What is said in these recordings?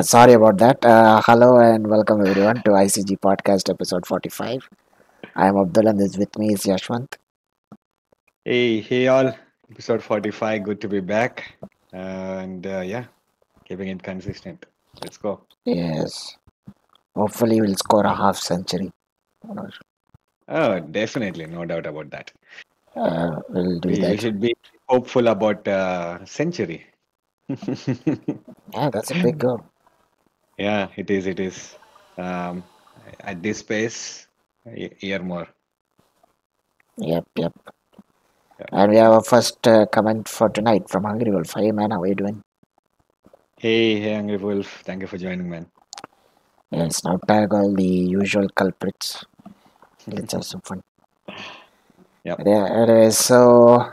Sorry about that. Hello and welcome everyone to ICG Podcast episode 45. I am Abdul and this with me is Yesvanth. Hey all, episode 45. Good to be back. And keeping it consistent. Let's go. Yes, hopefully we'll score a half century. Oh, definitely, no doubt about that. We'll do We that. should be hopeful about century. Yeah, that's a big goal. Yeah, it is. It is. Um, at this pace, year more. Yep, yep. Yeah. And we have a first comment for tonight from Hungry Wolf. Hey man, how are you doing? Hey, Angry Wolf. Thank you for joining, man. Yes, now tag all the usual culprits. Let's have some fun. Yep. Yeah, anyways, so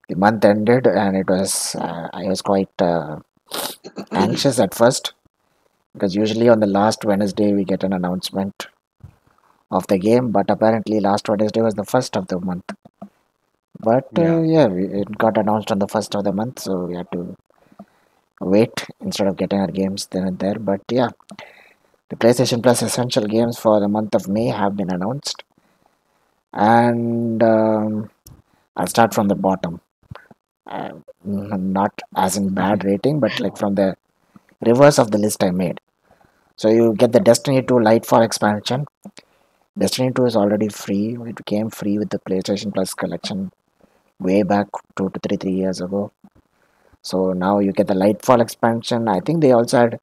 the month ended and I was quite anxious at first because usually on the last Wednesday we get an announcement of the game, but apparently last Wednesday was the first of the month. But Yeah. it got announced on the first of the month, so we had to wait instead of getting our games then and there. But yeah, the PlayStation Plus Essential games for the month of May have been announced, and I'll start from the bottom. Not as in bad rating, but like from the reverse of the list I made. So you get the Destiny 2 Lightfall expansion. Destiny 2 is already free. It became free with the PlayStation Plus collection way back 2 to 3 years ago. So now you get the Lightfall expansion. I think they also had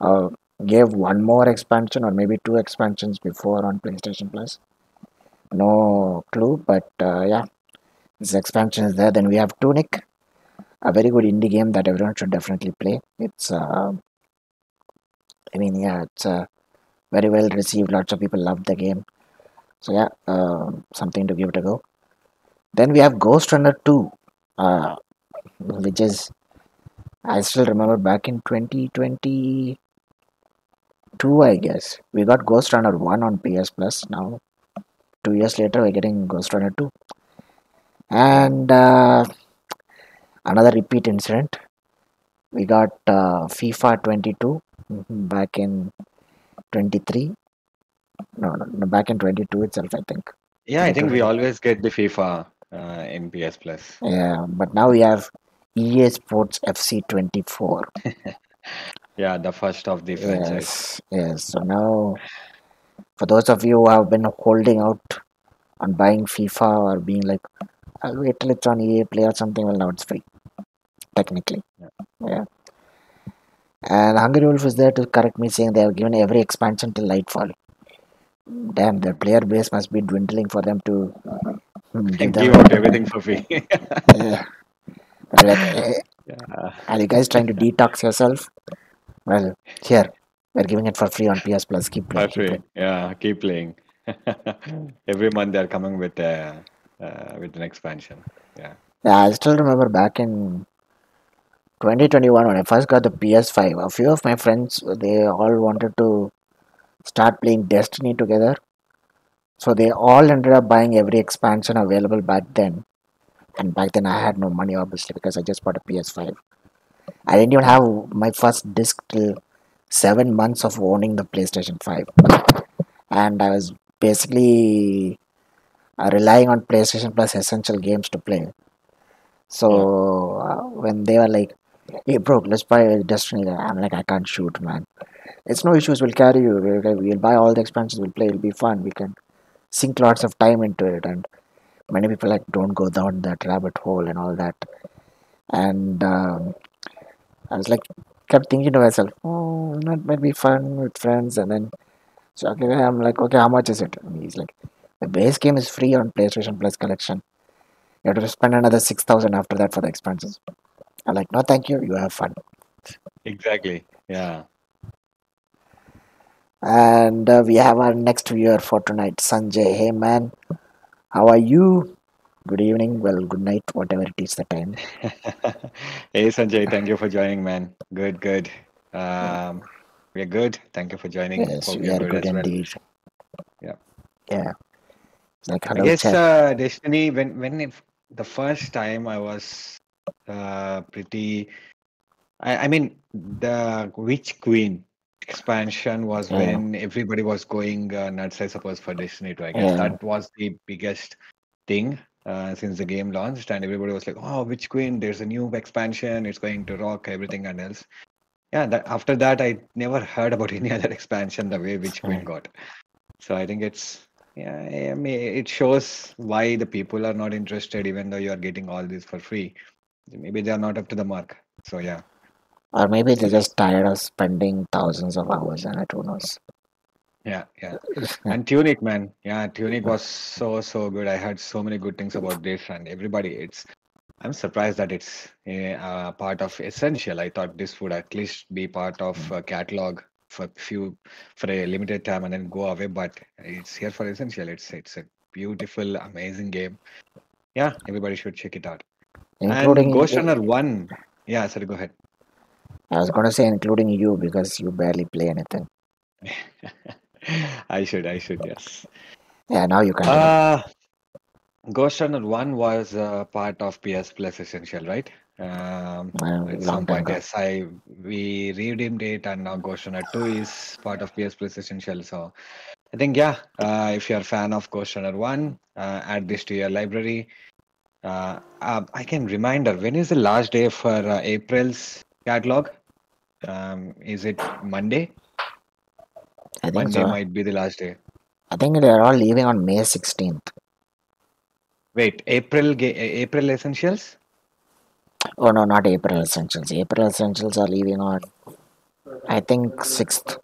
uh, gave one more expansion or maybe two expansions before on PlayStation Plus. No clue, but yeah, this expansion is there. Then we have Tunic, a very good indie game that everyone should definitely play. It's very well received. Lots of people love the game. So yeah, something to give it a go. Then we have Ghost Runner 2, uh, which is I still remember back in 2022, I guess. We got Ghost Runner 1 on PS Plus. Now, 2 years later, we're getting Ghost Runner 2. And another repeat incident. We got FIFA 22 back in 23. No, back in 22 itself, I think. Yeah, I 22, think we 20. always get the FIFA in PS Plus. Yeah, but now we have EA Sports FC 24. Yeah, the first of the franchise. Yes, yes. So now, for those of you who have been holding out on buying FIFA or being like, I'll wait till it's on EA Play or something. Well, now it's free, technically. Yeah. Yeah. And Hungry Wolf is there to correct me, saying they have given every expansion till Lightfall. Damn, their player base must be dwindling for them to give them Give out everything for free. Yeah. Like, Yeah, are you guys trying to detox yourself? Well, here, we're giving it for free on PS Plus. Keep for playing, keep free. playing. Yeah, keep playing. Every month they're coming with an expansion. Yeah. Yeah, I still remember back in 2021 when I first got the PS5. A few of my friends, they all wanted to start playing Destiny together. So they all ended up buying every expansion available back then. And back then I had no money obviously because I just bought a PS5. I didn't even Yeah. have my first disc till 7 months of owning the PlayStation 5. And I was basically relying on PlayStation Plus essential games to play. Yeah. So when they were like, "Hey bro, let's buy Destiny," I'm like, "I can't shoot, man. It's no issues. We'll carry you. We'll buy all the expansions. We'll play. It'll be fun. We can sink lots of time into it." And many people like don't go down that rabbit hole and all that. And I was like, kept thinking to myself, "Oh, that might be fun with friends." And then so okay, I'm like, "Okay, how much is it?" And he's like, "The base game is free on PlayStation Plus collection. You have to spend another 6,000 after that for the expansions." I'm like, "No, thank you. You have fun." Exactly. Yeah. And we have our next viewer for tonight, Sanjay. Hey man, how are you? Good evening, well, good night, whatever it is the time. Hey Sanjay, thank you for joining, man. Good, good. Um, we're good. Thank you for joining. Yes, Hope we you're are good good as well. indeed. Yeah. Yeah, like I hello guess chat. Destiny, when the first time I was pretty I mean, the Witch Queen expansion was Yeah, when everybody was going nuts, I suppose, for Destiny 2. I guess yeah. that was the biggest thing since the game launched, and everybody was like, "Oh, Witch Queen! There's a new expansion. It's going to rock everything and else." Yeah, that after that, I never heard about any other expansion the way Witch Queen Hmm. got. So I think it's yeah, I mean, it shows why the people are not interested, even though you are getting all this for free. Maybe they are not up to the mark. So yeah. Or maybe they're just tired of spending thousands of hours on it. Who knows? Yeah, yeah. And Tunic, man. Yeah, Tunic was so, so good. I heard so many good things about this, and everybody, I'm surprised that it's a part of Essential. I thought this would at least be part of a catalog for a limited time and then go away, but it's here for Essential. It's a beautiful, amazing game. Yeah, everybody should check it out. And Including, Ghost Runner 1. Yeah, sorry, go ahead. I was gonna say including you because you barely play anything. I should, yes. Yeah, now you continue. Uh Ghost Runner 1 was part of PS Plus Essential, right? At Long some time point, ago. yes. We redeemed it, and now Ghost Runner 2 is part of PS Plus Essential. So I think, yeah, if you're a fan of Ghost Runner 1, add this to your library. I can reminder, when is the last day for April's catalog? Is it Monday? I think Monday so. might be the last day. I think they're all leaving on May 16th. Wait, April Essentials? Oh no, not April Essentials. April Essentials are leaving on, I think, 6th.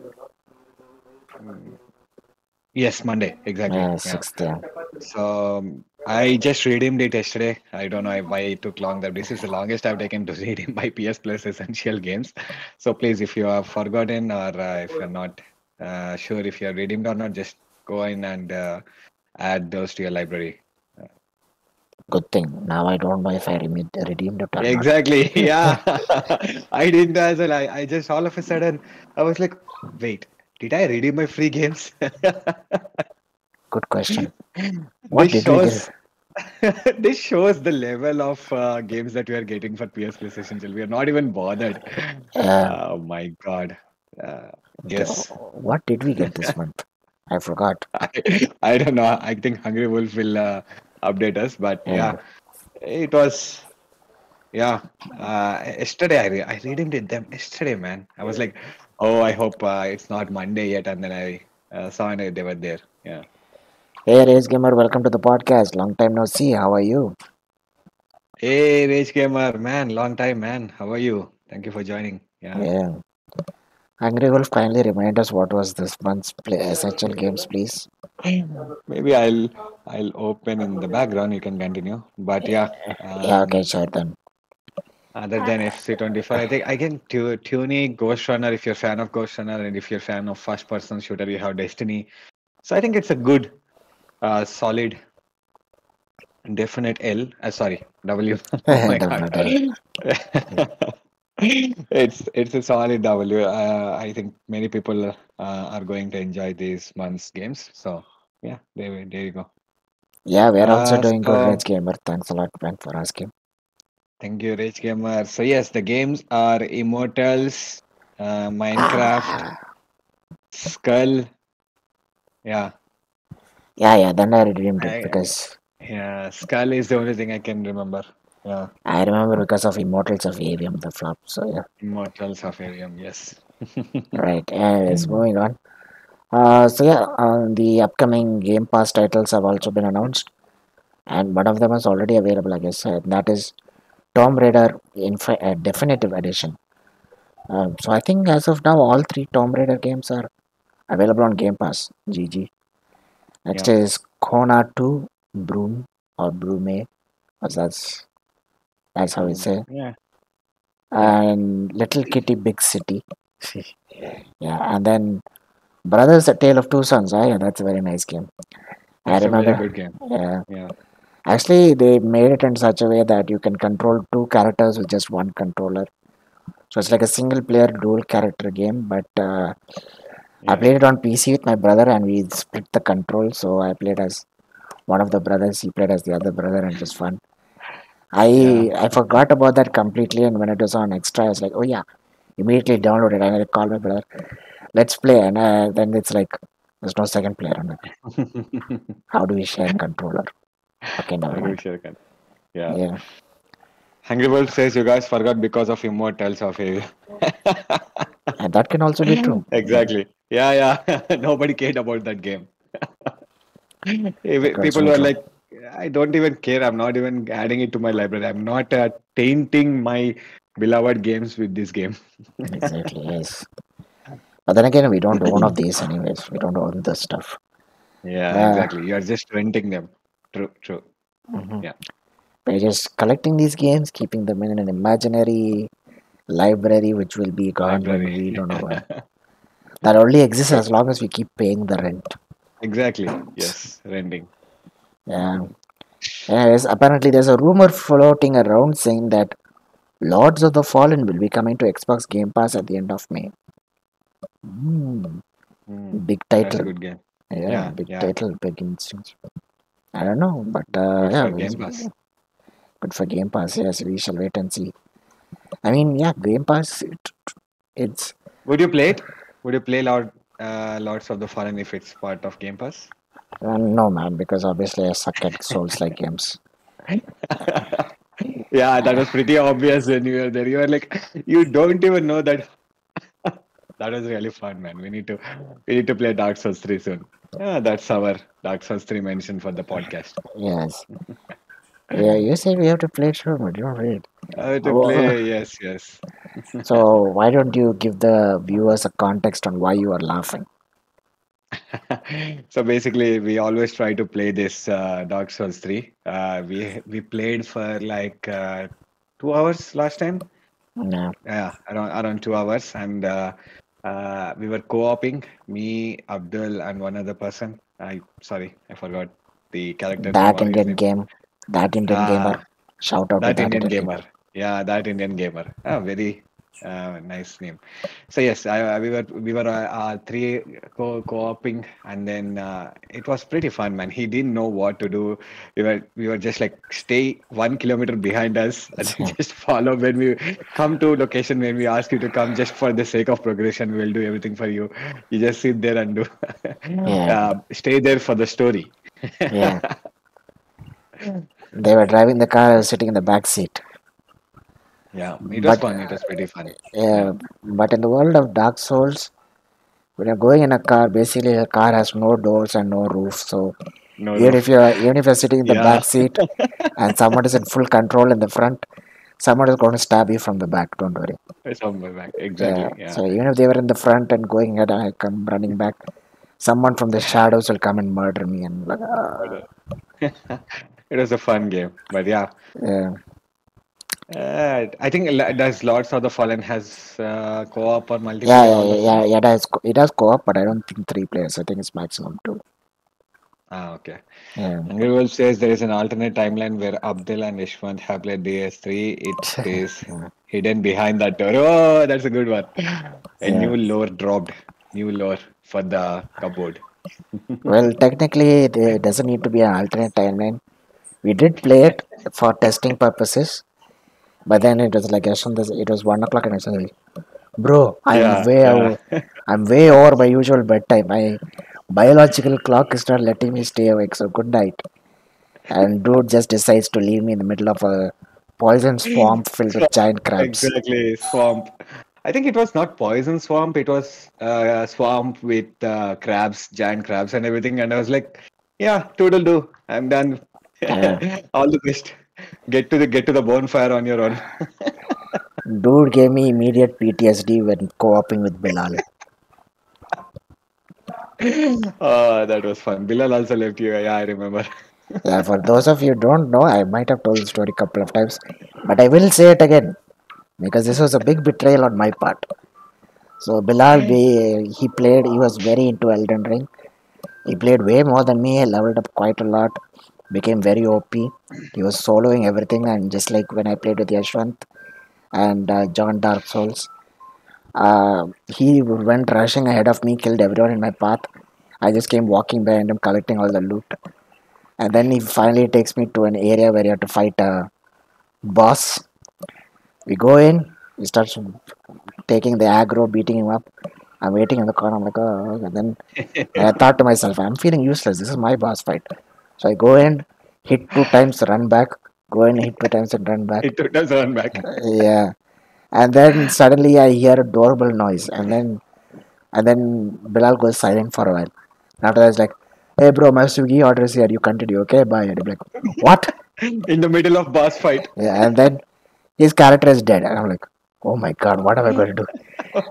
Mm, Yes, Monday, exactly. Yeah, Yeah. 6th, yeah. So I just redeemed it yesterday. I don't know why it took long. That this is the longest I've taken to redeem my PS Plus Essential games. So please, if you have forgotten or if you're not sure if you're redeemed or not, just go in and add those to your library. Uh, Good thing. Now I don't know if I redeemed it or not. Exactly. Yeah. I didn't as well. I just all of a sudden I was like, wait, did I redeem my free games? Good question. What This did we get? shows this shows the level of games that we are getting for PS Plus Essential. We are not even bothered. Uh, Oh my God. Uh, yes. what did we get this month? I forgot. I don't know. I think Hungry Wolf will update us, but Yeah. yeah, it was yeah. Yesterday I redeemed it them yesterday, man. I was like, oh, I hope it's not Monday yet, and then I saw and they were there. Yeah. Hey, Race Gamer, welcome to the podcast. Long time no see. How are you? Hey, Rage Gamer, man, long time, man. How are you? Thank you for joining. Yeah. Yeah. Angry Wolf, kindly remind us what was this month's essential games, please. Maybe I'll open in the background. You can continue. But yeah, Yeah, okay, sure then. other than FC24, I think I can Tunic, Ghost Runner if you're a fan of Ghost Runner, and if you're a fan of first-person shooter, you have Destiny. So I think it's a good, solid, definite L. Sorry, W. Oh my God. Definitely. It's a solid W. I think many people are going to enjoy these month's games. So yeah, there you go. Yeah, we're also doing good, So Rage Gamer. Thanks a lot, man, for asking. thank you, Rich Gamer. So yes, the games are Immortals, Minecraft, Skull. Yeah, Yeah, then I redeemed it I, because yeah, Skull is the only thing I can remember. Yeah, I remember because of Immortals of Avium, the flop. So yeah, Immortals of Arium. Yes. right. Anyways, moving on. The upcoming Game Pass titles have also been announced, and one of them is already available, I guess. That is Tomb Raider Definitive Edition. So I think as of now, all three Tomb Raider games are available on Game Pass. GG. Next Yeah. is Kona 2 Broom or Brume, as that's how we Boom. say. Yeah. Yeah. And Little Kitty Big City. Yeah, and then Brothers: A Tale of Two Sons. Ah, yeah, that's a very nice game. I That's a very remember. good game. Yeah, Yeah. actually, they made it in such a way that you can control two characters with just one controller. So it's like a single player dual character game. But I Yeah. played it on PC with my brother, and we split the control. So I played as one of the brothers, he played as the other brother, and it was fun. Yeah. I forgot about that completely, and when it was on extra, I was like, oh yeah, immediately downloaded and I called my brother, let's play, and then it's like there's no second player. I'm like, how do we share controller? Okay, never Agree, mind. Shirkan. Yeah. Yeah, Angry Bird says you guys forgot because of immortals of you. and that can also be true. Exactly. Yeah, yeah. Nobody cared about that game. That can also People be were true. like, I don't even care. I'm not even adding it to my library. I'm not tainting my beloved games with this game. Exactly, yes. But then again, we don't own of these anyways. We don't own this stuff. Yeah, Uh, exactly. You're just renting them. True, true. mhm. Yeah, We're just collecting these games, keeping them in an imaginary library, which will be gone when library. we don't know when. That only exists True. as long as we keep paying the rent. Exactly. Yes, renting. Yeah. Anyways, apparently there's a rumor floating around saying that Lords of the Fallen will be coming to Xbox Game Pass at the end of May. Hmm. Hmm. Big That's a title. good game. Yeah, Yeah, big yeah. title, big instance. I don't know, but Good yeah, for Game Pass. good for Game Pass. Yes, we shall wait and see. I mean, yeah, Game Pass. It's Would you play it? Would you play Lords of the Fallen if it's part of Game Pass? no, man, because obviously I suck at Souls-like games. Yeah, that was pretty obvious when you were there. You were like, you don't even know that. That was really fun, man. We need to play Dark Souls 3 soon. Yeah, that's our Dark Souls 3 mention for the podcast. Yes. Yeah, you said we have to play it through, but you don't read. To play, yes, yes. So why don't you give the viewers a context on why you are laughing? So basically, we always try to play this Dark Souls 3. We played for like 2 hours last time. Yeah, Yeah, around 2 hours, and we were co-oping, me, Abdul, and one other person. I forgot the character name that or his Indian name. game, that Indian gamer. Uh, Shout out to that that Indian Indian gamer. gamer. Yeah, that Indian gamer. Very nice name. So yes, we were three co-oping, and then it was pretty fun, man. He didn't know what to do. We were just like stay 1 kilometer behind us and then just follow when we come to location when we ask you to come just for the sake of progression. We'll do everything for you. You just sit there and do Yeah, stay there for the story. yeah. They were driving the car, I was sitting in the back seat. Yeah, it was But fun. It was pretty fun. Yeah. but in the world of Dark Souls, when you're going in a car, basically the car has no doors and no roof. So No roof. even if you're sitting in the Yeah. back seat and someone is in full control in the front, someone is going to stab you from the back. Don't worry. Somewhere back. Yeah. Exactly. Yeah. So even if they were in the front and going ahead, I come running back. Someone from the shadows will come and murder me and like, But, it was a fun game. But yeah, yeah, I think does Lords of the Fallen has co-op or yeah, multiplayer, yeah, all yeah, those yeah, things? yeah. It has co-op, but I don't think 3 players. I think it's maximum two. Okay. Yeah. Angry Wolf says there is an alternate timeline where Abdul and Yesvanth have played DS3. It is hidden behind that door. Oh, that's a good one. A Yeah. new lore dropped. New lore for the cupboard. Well, technically, it doesn't need to be an alternate timeline. We did play it for testing purposes, but then it was like Yashwant, it was 1 o'clock, and I said, "Bro, Yeah, yeah. I'm way over my usual bedtime. My biological clock is not letting me stay awake. So good night." And dude just decides to leave me in the middle of a poison swamp filled with Swamp, giant crabs. exactly, swamp. I think it was not poison swamp, it was a swamp with crabs, giant crabs and everything. And I was like, yeah, toodle do. I'm done. Uh, All the best. Get to the bonfire on your own. Dude gave me immediate PTSD when co-oping with Bilal. Oh, that was fun. Bilal also left you. Yeah, I remember. Yeah, for those of you who don't know, I might have told the story a couple of times, but I will say it again because this was a big betrayal on my part. So he was very into Elden Ring. He played way more than me. He leveled up quite a lot, became very OP. He was soloing everything, and just like when I played with Yashwant and John Dark Souls, he went rushing ahead of me, killed everyone in my path. I just came walking behind him, collecting all the loot, and then he finally takes me to an area where you have to fight boss. We go in, he starts taking the aggro, beating him up. I'm waiting in the corner. I'm like, oh, and then I thought to myself, I'm feeling useless. This is my boss fight. So I go in, hit two times, run back. Go in, hit two times, and run back. It took us run back. Yeah, and then suddenly I hear a doorbell noise, and then Bilal goes silent for a while. After that, it's like, hey bro, my Swiggy order is here. You continue, okay? Bye. And I'm like, what? In the middle of boss fight. Yeah, and then his character is dead, and I'm like, oh my god, what am I going to do?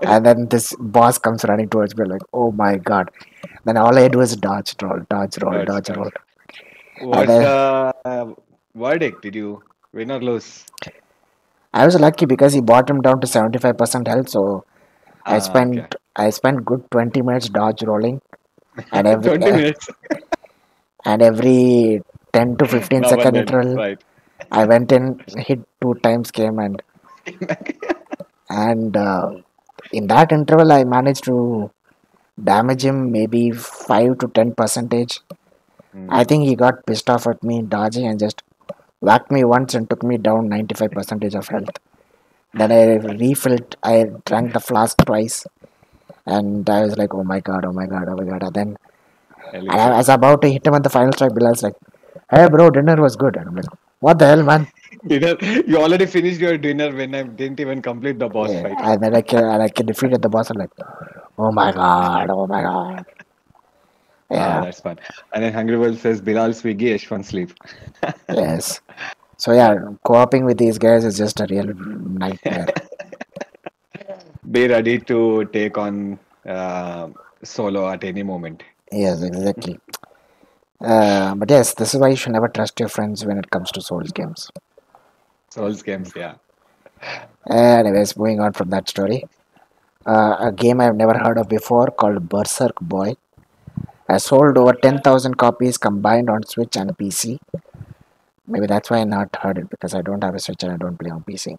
And then this boss comes running towards me, like, oh my god. Then all I do is dodge, roll, dodge, roll, Dodge, dodge, roll. dodge. And What's then the verdict? Did you win or lose? I was lucky because he brought him down to 75% health, so I Ah, okay. spent I spent good 20 minutes dodge rolling, and every 20 minutes. and every 10 to 15 Now and second then, interval right. I went in, hit two times, came, and in that interval I managed to damage him maybe 5 to 10 percentage. I Hmm. think he got pissed off at me dodging and just whacked me once and took me down 95 percentage of health. Then I refilled, I drank the flask twice, and I was like, oh my god, oh my god, oh my god. And I Legit. was about to hit him at the final strike. Bilal's like, hey bro, dinner was good. And I'm like, what the hell, man? Dinner. You already finished your dinner when I didn't even complete the boss Yeah. fight. And I defeated the boss. I'm like, oh my god, oh my god. Ah, Yeah, that's fun. And then Hungry Wolf says Bilal Swiggy, Yeshwan sleep. yes. So yeah, Yeah. co-oping with these guys is just a real nightmare. Be ready to take on solo at any moment. Yes, exactly. But yes, this is why you should never trust your friends when it comes to Souls games. Souls games, yeah. Anyways, moving on from that story. A game I've never heard of before called Berserk Boy has sold over 10,000 copies combined on Switch and PC. Maybe that's why I not heard it because I don't have a Switch and I don't play on PC.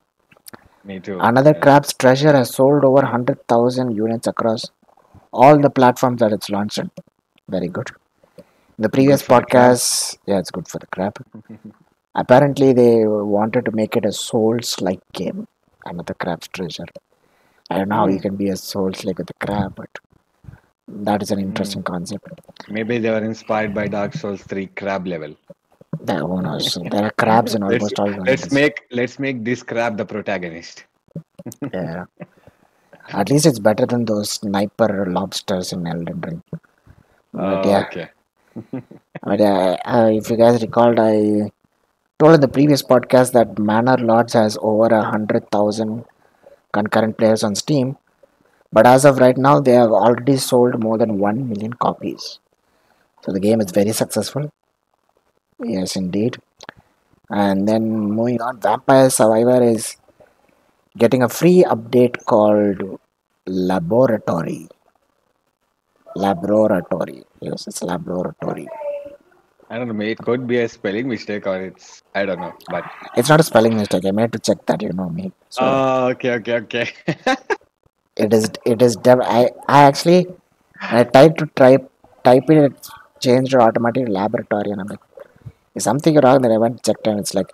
Me too. Another Yeah. Crab's Treasure has sold over 100,000 units across all the platforms that it's launched in. Very good. The Good previous for the crab. podcast, yeah, it's good for the crab. Apparently, they wanted to make it a Souls-like game. Another Crab's Treasure. I don't know how you Hmm. can be a Souls-like with a crab, but that is an Hmm. interesting concept. Maybe they were inspired by Dark Souls 3 crab level. Who knows? There are crabs in let's almost all let's genres. make this crab the protagonist. Yeah. At least it's better than those sniper lobsters in Elden Ring. But Oh, yeah, okay. if you guys recalled, I told in the previous podcast that Manor Lords has over 100,000 concurrent players on Steam. But as of right now, they have already sold more than 1 million copies. So the game is very successful. Yes, indeed. And then moving on, Vampire Survivor is getting a free update called Laboratory. Laboratory. Yes, it's Laboratory. I don't know. It could be a spelling mistake or it's I don't know. But It's not a spelling mistake. I made to check that, you know me. So oh, okay, okay, okay. I actually when I tried to type it, it changed to automatic laboratory, and I'm like, is something wrong? Then I went and checked, and it's like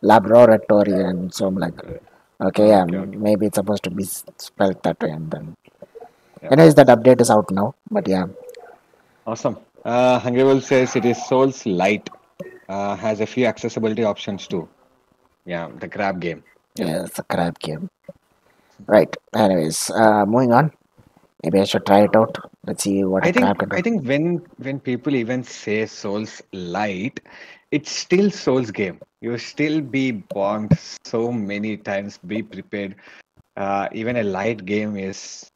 laboratory, and so I'm like, okay, yeah, Okay, okay. maybe it's supposed to be spelled that way, and then Yeah. anyways, that update is out now. But yeah, Awesome. Hungry Wolf says it is Souls Light. Has a few accessibility options too. Yeah, the crab game. Yep. yeah, it's a crap game. Right. Anyways, moving on. Maybe I should try it out. Let's see what a I think crab can do. I think when people even say Souls Light, it's still Souls game. You still be bombed so many times. Be prepared. Even a light game is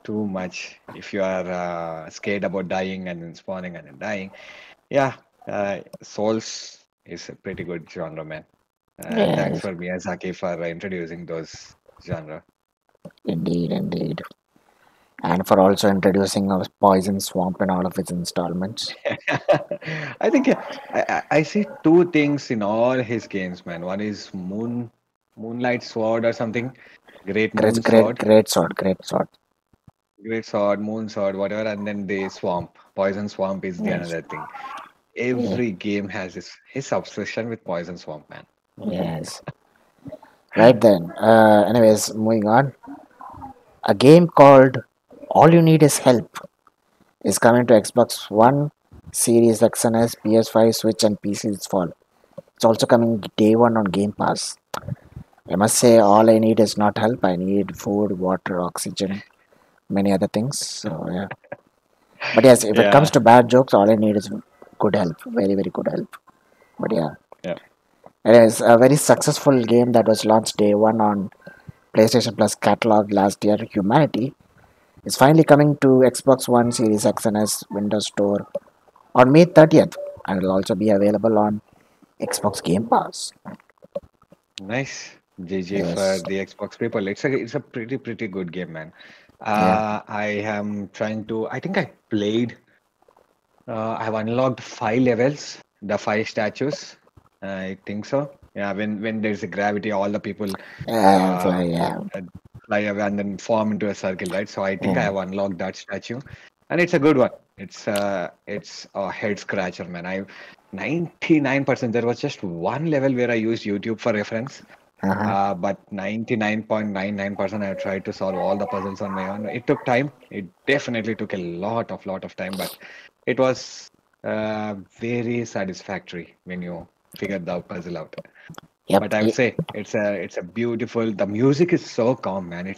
too much if you are scared about dying and then spawning and then dying. Yeah, Souls is a pretty good genre, man. Thanks Yes, for Miyazaki for introducing those genre. indeed, indeed. And for also introducing a poison swamp in all of its installments. I think I see two things in all his games, man. One is Moonlight Sword or something, Great Great, Moon great, Sword, great sword, great sword. Great Sword, Moon Sword, whatever, and then the Swamp, Poison Swamp is the Yes, another thing. yeah, Every game has his obsession with Poison Swamp, man. yes. Right then. Anyways, moving on. A game called All You Need Is Help is coming to Xbox One, Series XS, PS5, Switch, and PC this fall. It's also coming day one on Game Pass. I must say, Nice. all I need is not help. I need food, water, oxygen, many other things. So yeah. But yes, if it comes Yeah, to bad jokes, all I need is good help. Very, very good help. But yeah, yeah. it is a very successful game that was launched day one on PlayStation Plus catalog last year. Humanity is finally coming to Xbox One, Series X and S, Windows Store on May 30th, and will also be available on Xbox Game Pass. Nice. GG for Yes, the Xbox people. It's a pretty good game, man. yeah, I am trying to. I think I played. I've unlocked 5 levels, the 5 statues. I think so. Yeah, when there's a gravity, all the people uh, yeah, uh, fly away and then form into a circle, right? So I think I yeah. have unlocked that statue, and it's a good one. It's a head scratcher, man. 99%. There was just one level where I used YouTube for reference, Uh-huh. but 99.99% I tried to solve all the puzzles on my own. It took time. It definitely took a lot of time, but it was very satisfactory when you figured the puzzle out. Yep. But I would say it's a beautiful. The music is so calm, man.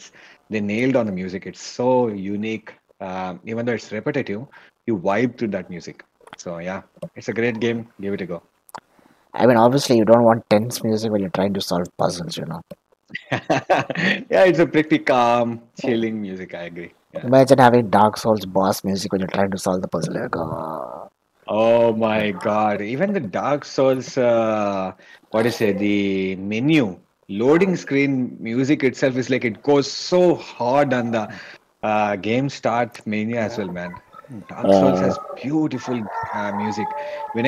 They nailed on the music. It's so unique. Even though it's repetitive, you vibe to that music. So yeah, it's a great game. Give it a go. I mean, obviously, you don't want tense music when you're trying to solve puzzles. Yeah, it's a pretty calm, chilling music. I agree. Yeah. Imagine having Dark Souls boss music when you're trying to solve the puzzle. Like, Oh my God. Even the Dark Souls, what is it? The menu, loading screen music itself is like it goes so hard on the game start menu as well, man. Dark Souls uh, has beautiful music. When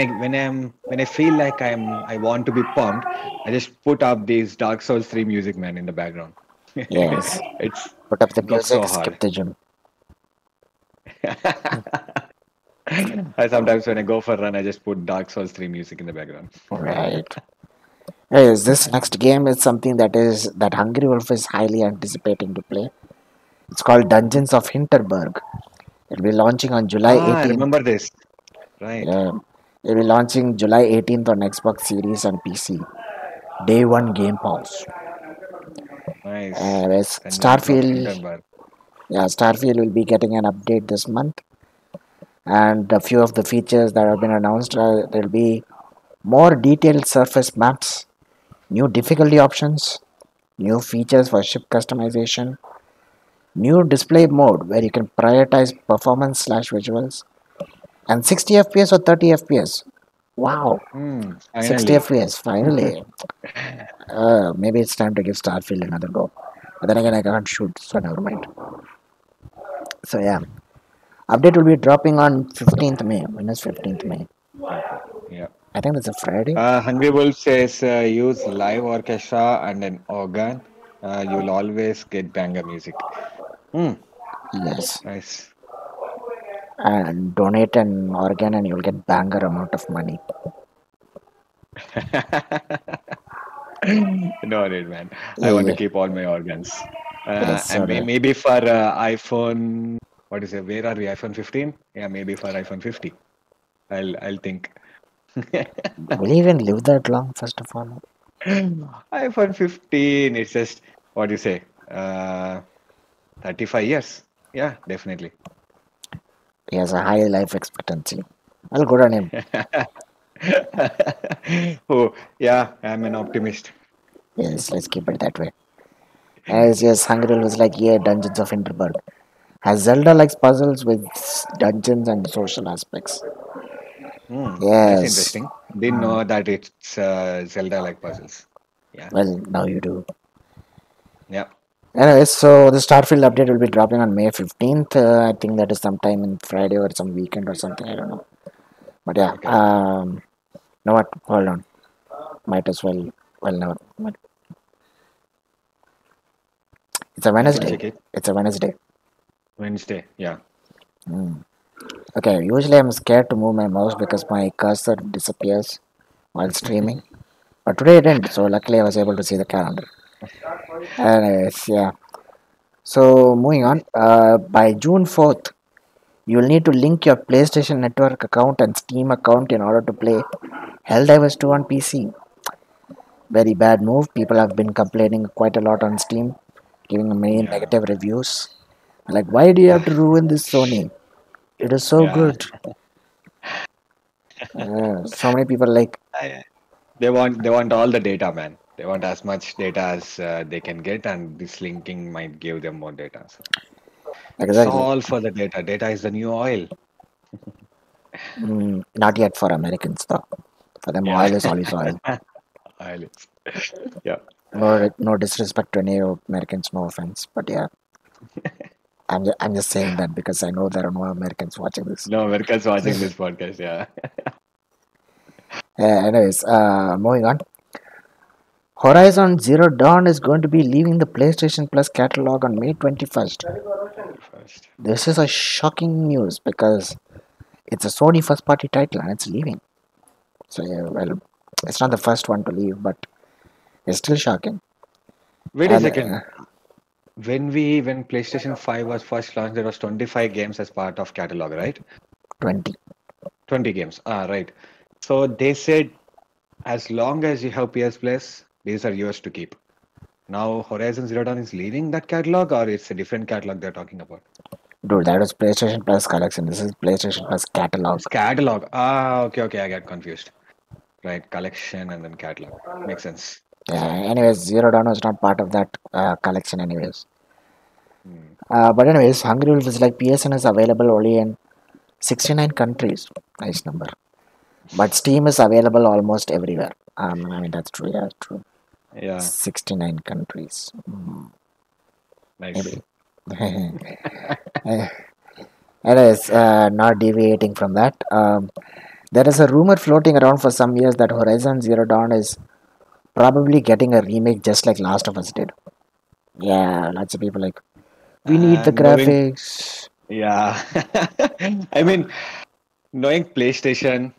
I feel like I want to be pumped, I just put up these Dark Souls 3 music, man, in the background. yes. It's Put up the it goes so music, skip hard. the gym. I sometimes when I go for a run, I just put Dark Souls 3 music in the background. Right. Yes, this next game is something that Hungry Wolf is highly anticipating to play. It's called Mhm. Dungeons of Hinterberg. It'll be launching on July Ah, I 18th. remember this. Right. Yeah. It'll be launching July 18th on Xbox Series and PC. Day one Game Pass. Nice. Whereas Dungeons of Starfield, Hinterberg. yeah, Starfield will be getting an update this month, and a few of the features that have been announced, there'll be more detailed surface maps, new difficulty options, new features for ship customization, new display mode where you can prioritize performance slash visuals, and 60 FPS or 30 FPS. Wow, 60 Finally. FPS finally. Maybe it's time to give Starfield another go. But then again, I can't shoot, so never mind. So yeah, update will be dropping on 15th May. When is 15th May? Okay. Yeah. I think it's a Friday. Hungry Wolf says use live orchestra and an organ. You'll always get banger music. Hmm. Yes. Nice. And donate an organ and you'll get banger amount of money. No need, man. I want to Yeah, keep all my organs. yes, And sorry. maybe for iPhone, what is it? Where are we? iPhone 15? Yeah, maybe for iPhone 50. I'll think. Will you even live that long, first of all? iPhone 15, it's just what do you say? 35 years. Yeah, definitely. He has a high life expectancy. Well, good on him. Oh, yeah, I'm an optimist. Yes, let's keep it that way. As yes, Hungry was like, yeah, Dungeons of Hinterberg. Has Zelda likes puzzles with dungeons and social aspects? That's Yes. interesting. Didn't know that it's Zelda-like puzzles. Yeah, Well, now you do. yeah. Anyways, so the Starfield update will be dropping on May 15th. I think that is sometime in Friday or some weekend or something. I don't know. But yeah, Okay. know what? Hold on. Might as well. Well, no. It's a Let me Wednesday. check it. It's a Wednesday. Wednesday. Yeah. Okay, usually I'm scared to move my mouse because my cursor disappears while streaming. But today it didn't, so luckily I was able to see the calendar. Anyways, yeah. So moving on. By June 4th, you'll need to link your PlayStation Network account and Steam account in order to play Helldivers 2 on PC. Very bad move. People have been complaining quite a lot on Steam, giving many Yeah. negative reviews. Like, why do you have to ruin this, Sony? It is so Yeah. good. So many people like, They want all the data, man. They want as much data as they can get, and this linking might give them more data. So it's exactly. all for the data. Data is the new oil. Not yet for Americans though. For them, Yeah. oil is always oil. Oil is. Yeah. No disrespect to any Americans, no offense. But yeah, I'm just saying that because I know there are no Americans watching this. No, Americans watching this podcast. Yeah. Anyways, moving on. Horizon Zero Dawn is going to be leaving the PlayStation Plus catalog on May 21st. 21st. This is a shocking news because it's a Sony first party title and it's leaving. So, yeah, well, it's not the first one to leave, but it's still shocking. Wait a And second. When PlayStation 5 was first launched, there was 25 games as part of catalog, right? 20. 20 games. Ah, right. So they said as long as you have PS Plus, these are yours to keep. Now Horizon Zero Dawn is leaving that catalog, or it's a different catalog they're talking about? Dude, that was PlayStation Plus collection. This is PlayStation Plus catalog. It's catalog. Ah, okay, okay, I got confused. Right, collection and then catalog. Makes sense. Yeah, anyways, Zero Dawn was not part of that collection, anyways. Hmm. But, anyways, Hungry Wolf is like PSN is available only in 69 countries. Nice number. But Steam is available almost everywhere. I mean, that's true. Yeah, true. Yeah, 69 countries. nice. Maybe. Anyways, not deviating from that. There is a rumor floating around for some years that Horizon Zero Dawn is probably getting a remake just like Last of Us did. Yeah, lots of people like, we need the Knowing, graphics. yeah. I mean, knowing PlayStation,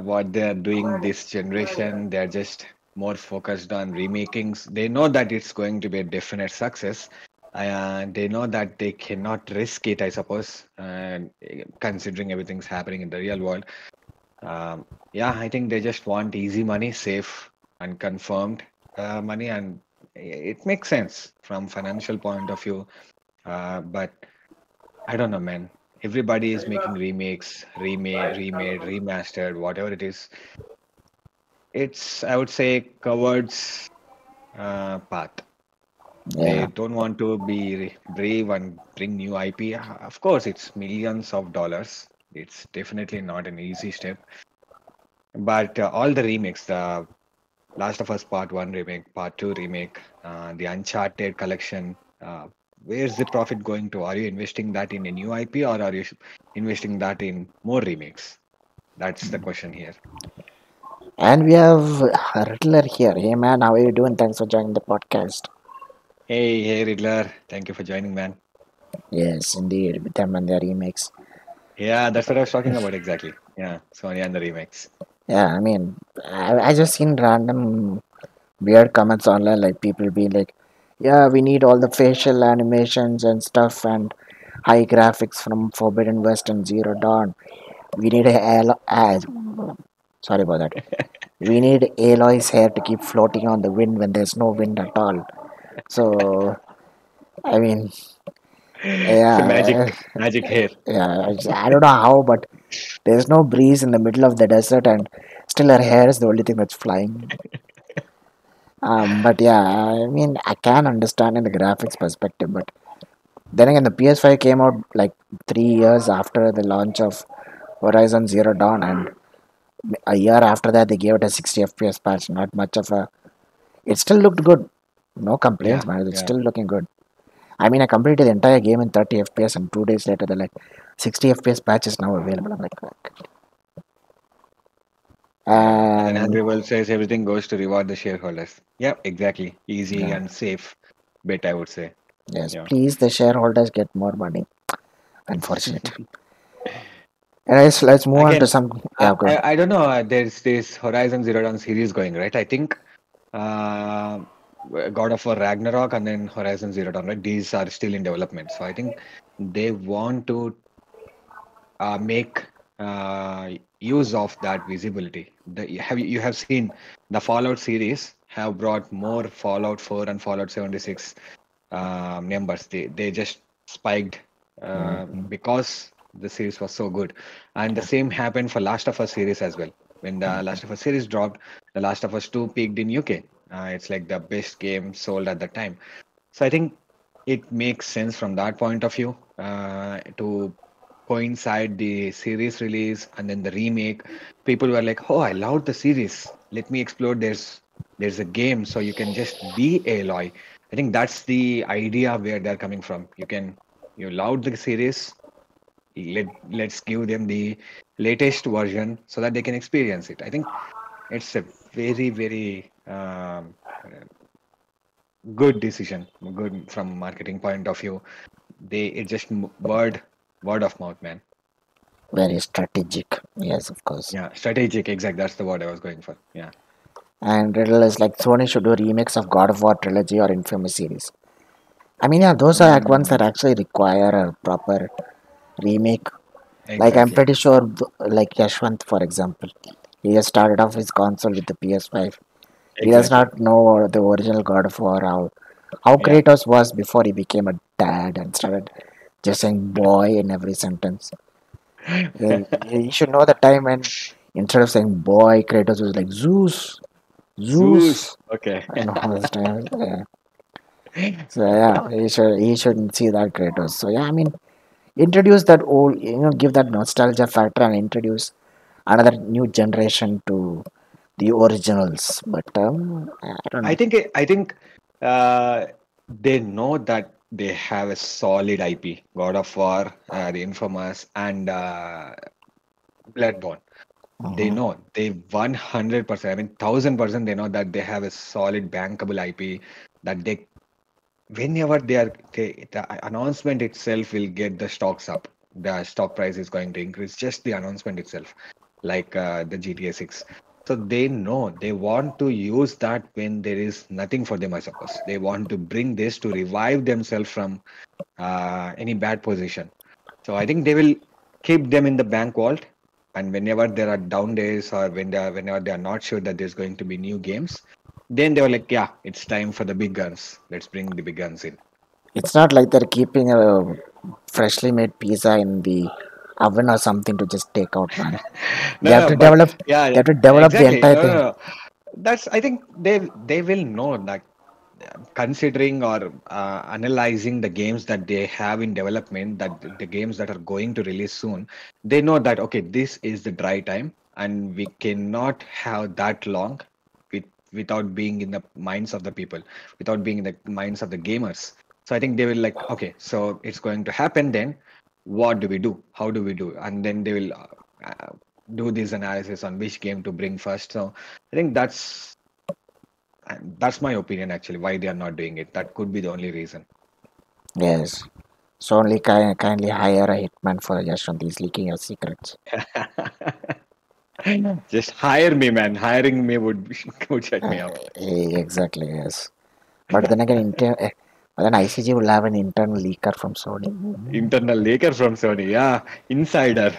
what they're doing this generation, they're just more focused on remakings. They know that it's going to be a definite success. They know that they cannot risk it, I suppose, considering everything's happening in the real world. Yeah, I think they just want easy money, safe and confirmed money, and it makes sense from financial point of view. But I don't know, man. Everybody is making remakes, remade, remastered, whatever it is. It's, I would say, coward's path. They Yeah, don't want to be brave and bring new IP. Of course, it's millions of dollars. It's definitely not an easy step. But all the remakes, the Last of Us Part 1 remake, Part 2 remake, the Uncharted collection, where's the profit going to? Are you investing that in a new IP, or are you investing that in more remakes? That's the question here. and we have a Riddler here. Hey man, how are you doing? Thanks for joining the podcast. Hey, Riddler. Thank you for joining, man. Yes, indeed, with them and their remakes. Yeah, that's what I was talking about exactly. Yeah, Sony and the remakes. Yeah, I mean, I just seen random weird comments online, like people being like, "Yeah, we need all the facial animations and stuff and high graphics from Forbidden West and Zero Dawn. We need sorry about that. We need Aloy's hair to keep floating on the wind when there's no wind at all." So, I mean, It's a yeah, magic hair. yeah, I don't know how, but there's no breeze in the middle of the desert, and still her hair is the only thing that's flying. But yeah, I mean, I can understand in the graphics perspective, but then again, the PS5 came out like 3 years after the launch of Horizon Zero Dawn, and a year after that, they gave it a 60 FPS patch. Not much of a. It still looked good. No complaints, Yeah, man. It's yeah. still looking good. I mean, I completed the entire game in 30 FPS, and 2 days later, they're like, 60 FPS patch is now available. I'm like, "Fuck." Yeah, and then And Hungry Wolf says everything goes to reward the shareholders. Yeah, exactly. Easy yeah, and safe bet, I would say. yes, Yeah. please, the shareholders get more money. Unfortunate. Anyways, let's move on to Again, some. I, Yeah, good. I, I don't know. There's this Horizon Zero Dawn series going, right? I think uh, God of War Ragnarok and then Horizon Zero Dawn, right? These are still in development. So I think they want to make use of that visibility. You have seen the Fallout series have brought more Fallout 4 and Fallout 76 numbers. They just spiked Mhm. because the series was so good. And the same happened for Last of Us series as well. When the Last of Us series dropped, the Last of Us 2 peaked in UK. It's like the best game sold at the time. So I think it makes sense from that point of view to coincide the series release and then the remake. People were like, "Oh, I loved the series. Let me explore. There's a game, so you can just be Aloy." I think that's the idea where they're coming from. You loved the series. Let's give them the latest version so that they can experience it. I think it's a very good decision, good from marketing point of view. It just word of mouth, man. Very strategic. Yes, of course. Yeah, strategic, exact. That's the word I was going for. Yeah. And Riddle is like Sony should do remakes of God of War trilogy or Infamous series. I mean, yeah, those are like ones that Mm, actually require a proper remake. Like I'm exactly. pretty sure, like Yashwant, for example, he has started off his console with the PS5. He does Exactly. not know the original God of War, how Yeah. Kratos was before he became a dad and started just saying boy in every sentence. He should know the time when instead of saying boy, Kratos was like Zeus, Zeus. Zeus, Okay. and all this time. Yeah. So yeah, he shouldn't see that Kratos. So yeah, I mean, introduce that old, give that nostalgia factor and introduce another new generation to the originals. But I don't know. I think uh, they know that they have a solid IP, God of War, the Infamous, and Bloodborne. They Mhm. know they 100%, I mean 1000% they know that they have a solid bankable IP that they whenever the announcement itself will get the stocks up. The stock price is going to increase, just the announcement itself, like the GTA 6. So they know they want to use that when there is nothing for them, I suppose. They want to bring this to revive themselves from any bad position. So I think they will keep them in the bank vault. And whenever there are down days or whenever they are not sure that there's going to be new games, then they were like, yeah, it's time for the big guns. Let's bring the big guns in. It's not like they're keeping a freshly made pizza in the oven or something to just take out, man. They No, have no, to but develop. yeah, They have to develop the exactly. entire No, no, thing. no. That's I think they will know that considering or analyzing the games that they have in development, that the games that are going to release soon, they know that okay, this is the dry time, and we cannot have that long with without being in the minds of the people, without being in the minds of the gamers. So I think they will like, okay, so it's going to happen then. What do we do? How do we do? And then they will do this analysis on which game to bring first. So I think that's my opinion actually, why they are not doing it. That could be the only reason. Yes. So only kindly hire a hitman for Yashwant. He's leaking your secrets. Just hire me, man. Hiring me would would shut me up. Exactly. Yes. But then again, but then ICG will have an internal leaker from Sony. Internal leaker from Sony. Yeah, insider.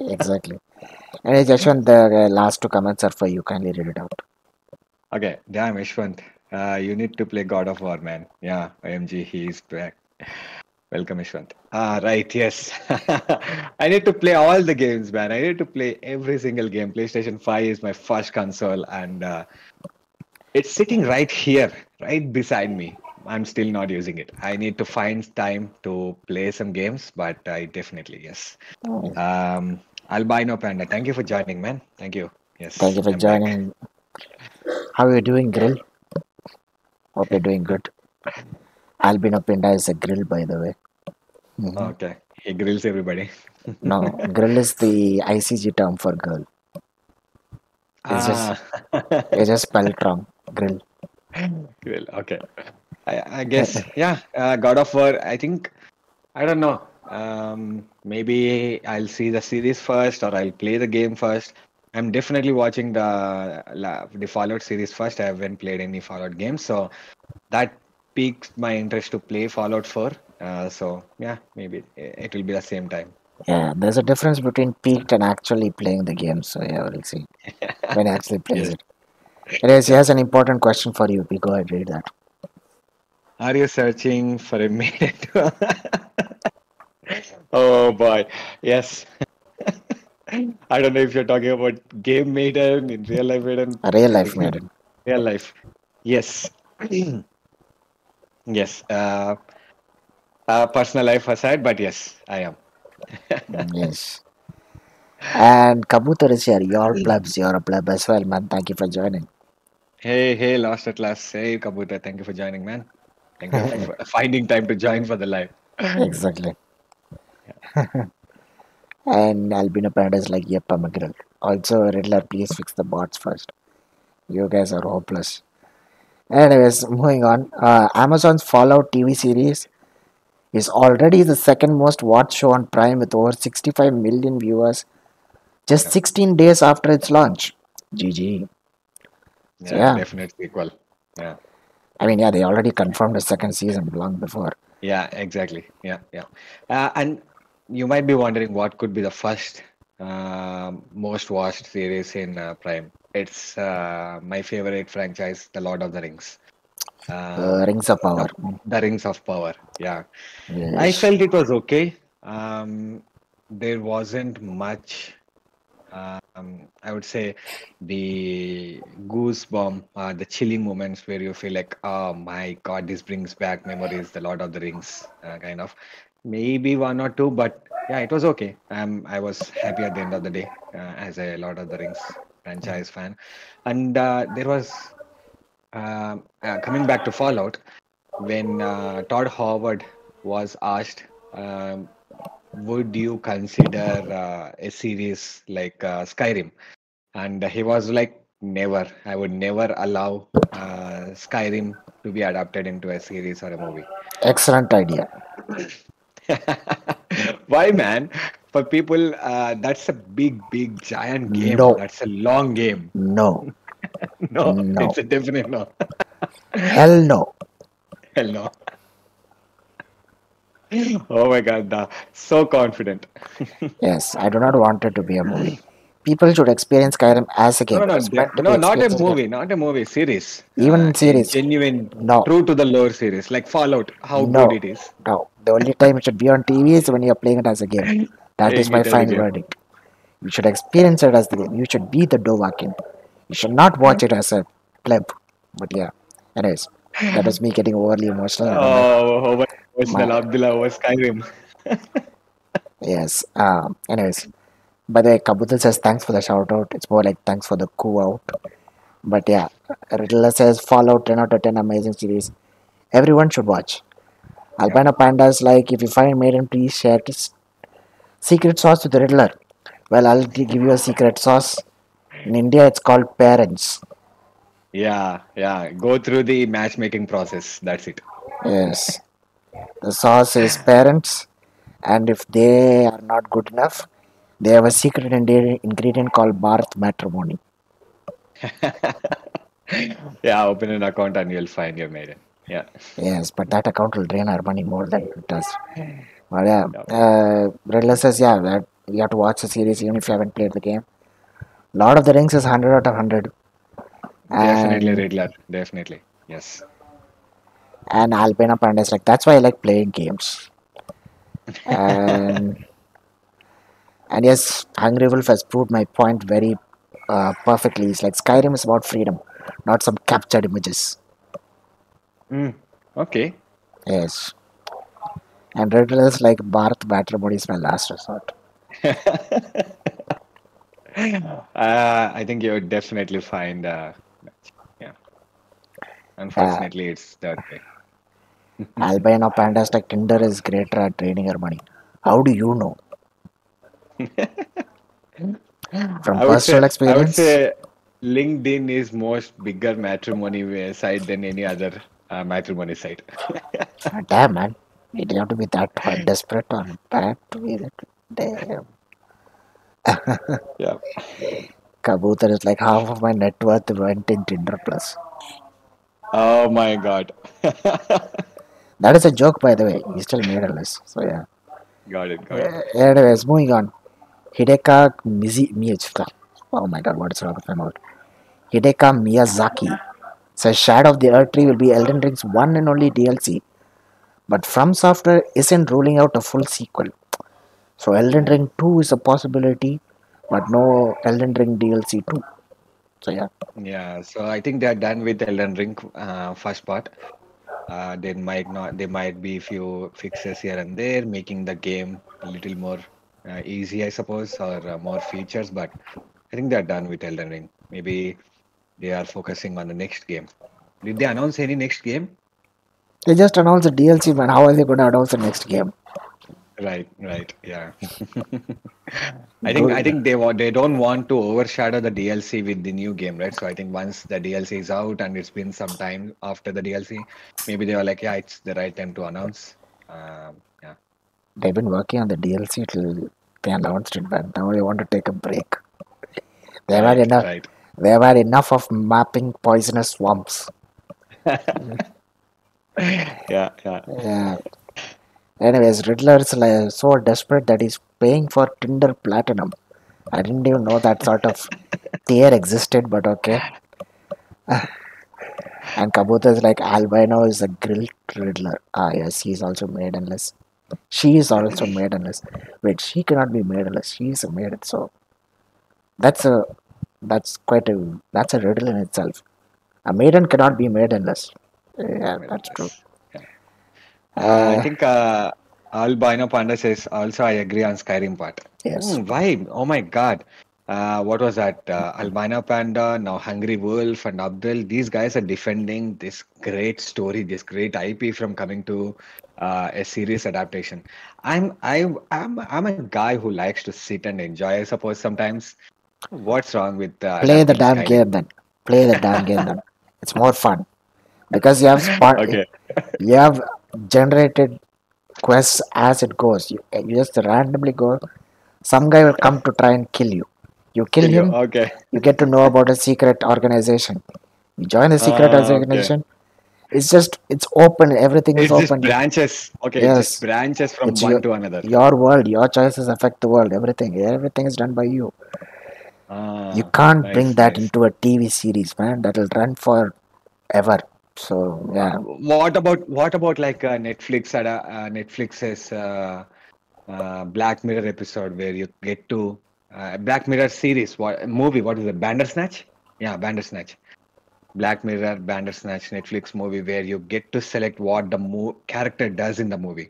Exactly. And Yashwant, the last two comments are for you. Kindly read it out. Okay, damn, Yeshwant. You need to play God of War, man. Yeah, IMG, he's back. Welcome, Yeshwant. Right, yes. I need to play all the games, man. I need to play every single game. PlayStation 5 is my first console, and it's sitting right here, right beside me. I'm still not using it. I need to find time to play some games, but I definitely, yes. Albino Panda, thank you for joining, man. Thank you. Thank Yes, you for I'm back. joining. How are you doing, Grill? Hope you're doing good. Albino Pinda is a grill, by the way. Hmm. Okay, he grills everybody. No, grill is the ICG term for girl. It's just Ah, it's just spelled wrong. Grill. grill. Okay. I guess, yeah, God of War, I think, I don't know. Maybe I'll see the series first or I'll play the game first. I'm definitely watching the Fallout series first. I haven't played any Fallout games, so that piqued my interest to play Fallout 4. So yeah, maybe it will be the same time. Yeah, there's a difference between peaked and actually playing the game. So yeah, we'll see when he actually plays Yes. it. Anyways, he Yeah. has an important question for you. We go ahead read that. Are you searching for a maiden? Oh boy. Yes. I don't know if you're talking about game maiden in real life maiden. A real I life think maiden. real life. Yes. Yes. Personal life aside, but yes, I am. Yes. And Kabutar is here. Your plebs, you're a pleb as well, man. Thank you for joining. Hey, hey, lost at last. Hey, Kabuta, thank you for joining, man. Thank you for finding time to join for the live. Exactly. Yeah, And Albino Panda is like, yep, I'm a grill. Also, Riddler, please fix the bots first. You guys are hopeless. Anyways, moving on. Amazon's Fallout TV series is already the second most watched show on Prime with over 65 million viewers just yeah, 16 days after its launch. GG. So, yeah, yeah. definite sequel. Yeah, I mean, yeah, they already confirmed a second season long before. yeah, exactly. Yeah, yeah. And you might be wondering what could be the first most watched series in Prime. It's my favorite franchise, The Lord of the Rings. Rings of The, Power. the Rings of Power. Yeah, I Yes. felt it was okay. There wasn't much. I would say the goosebump, the chilling moments where you feel like, oh my God, this brings back memories, the Lord of the Rings kind of. Maybe one or two, but yeah, it was okay. I was happy at the end of the day as a Lord of the Rings franchise fan. And there was, coming back to Fallout, when Todd Howard was asked, um, would you consider a series like Skyrim? And he was like, never. I would never allow Skyrim to be adapted into a series or a movie. Excellent idea. Why, man? For people, that's a big, big, giant game. No, That's a long game. no, No, no. it's a definite no. Hell no. Hell no. Oh my God, so confident. Yes, I do not want it to be a movie. People should experience Skyrim as a game. No, no, It's meant to be no, not a experienced as a game. movie, not a movie, series. Even in A series, genuine, no, true to the lore series, like Fallout, how good no, it is. no. The only time it should be on TV is when you're playing it as a game. That is Playing my it as a final game. verdict. You should experience it as the game. You should be the Dovahkiin. You should not watch it as a pleb. But yeah, anyways, that was me getting overly emotional. I don't like Oh, how much my. emotional Abdullah was Skyrim. Yes. Anyways, by the way, Kabutal says thanks for the shout out. It's more like thanks for the coup out. But yeah, Riddler says Fallout 10 out of 10 amazing series. Everyone should watch. Yeah. Albino Pandas like if you find Maiden, please share this secret sauce with the Riddler. Well, I'll give you a secret sauce. In India, it's called parents. Yeah, yeah. Go through the matchmaking process. That's it. Yes, the sauce is parents, and if they are not good enough, they have a secret ingredient called Bharat matrimony. Yeah, open an account and you'll find your maiden. Yeah. Yes, but that account will drain our money more than it does. But yeah, Yeah. Riddler says yeah that you have to watch the series even if you haven't played the game. Lord of the Rings is 100 out of 100, Definitely and Riddler. Definitely. Yes. Albina Panda is like that's why I like playing games. And yes, Hungry Wolf has proved my point very perfectly. It's like Skyrim is about freedom, not some captured images. Mm, okay. Yes, and Riddler is like Bharat matrimony is my last resort. I think you would definitely find yeah. Uh, Unfortunately, it's that way. Albino Panda is like Tinder is greater at draining your money. How do you know? From personal I would experience? say LinkedIn is most bigger matrimony site than any other matrimony site. Damn, man. You have to be that desperate or bad to be that. Damn. Yeah. Kabutar is like half of my net worth went in Tinder Plus. Oh my God. That is a joke, by the way. He still made a list. So yeah. Got it, got it. Anyways, moving on. Hideka Miyazaki. Oh my god, what is wrong with my mouth? Hideka Miyazaki says Shadow of the Earth Tree will be Elden Ring's one and only DLC, but From Software isn't ruling out a full sequel. So Elden Ring 2 is a possibility, but no Elden Ring DLC 2. So yeah, Yeah, so I think they're done with Elden Ring first part. They might not, there might be few fixes here and there, making the game a little more easy, I suppose, or more features. But I think they're done with Elden Ring. Maybe they are focusing on the next game. Did they announce any next game? they just announced a DLC, man. How are they going to announce the next game? Right, right, yeah. I Good. think they don't want to overshadow the DLC with the new game, right? So I think once the DLC is out and it's been some time after the DLC, maybe they were like, yeah, it's the right time to announce. Yeah, They've been working on the DLC till they announced it, but now they want to take a break. They've had right, enough. right. They've had enough of mapping poisonous swamps. Yeah, yeah. Yeah. Anyways, Riddler's like so desperate that he's paying for Tinder Platinum. I didn't even know that sort of tier existed, but okay. And Kabuta is like albino is a grilled Riddler. Ah, yes, he's also maidenless. She is also maidenless. Wait, she cannot be maidenless. She is a maiden. So that's a that's a riddle in itself. A maiden cannot be maidenless. Yeah, that's true. Maidenless. Yeah. I Uh, think Albino Panda says also I agree on Skyrim part. yes. Why? Oh my God. What was that? Albino Panda, now Hungry Wolf and Abdul. These guys are defending this great story, this great IP from coming to a series adaptation. I'm a guy who likes to sit and enjoy, I suppose sometimes. What's wrong with Play the adapting damn Skyrim? game then. Play the damn game then. It's more fun because you have Okay. you have generated quests as it goes. You just randomly go. Some guy will come to try and kill you. You kill Kill you. him. Okay. You get to know about a secret organization. You join the secret Okay. organization. It's open. Everything is It's just open. branches. Okay, it just Yes, branches from it's one to another. your world. Your choices affect the world. Everything is done by you. You can't bring Nice, that nice. into a TV series, man. That'll run forever. So yeah, What about like Netflix's Black Mirror episode where you get to Black Mirror series? What movie? What is it? Bandersnatch? Yeah, Bandersnatch. Black Mirror, Bandersnatch, Netflix movie where you get to select what the character does in the movie.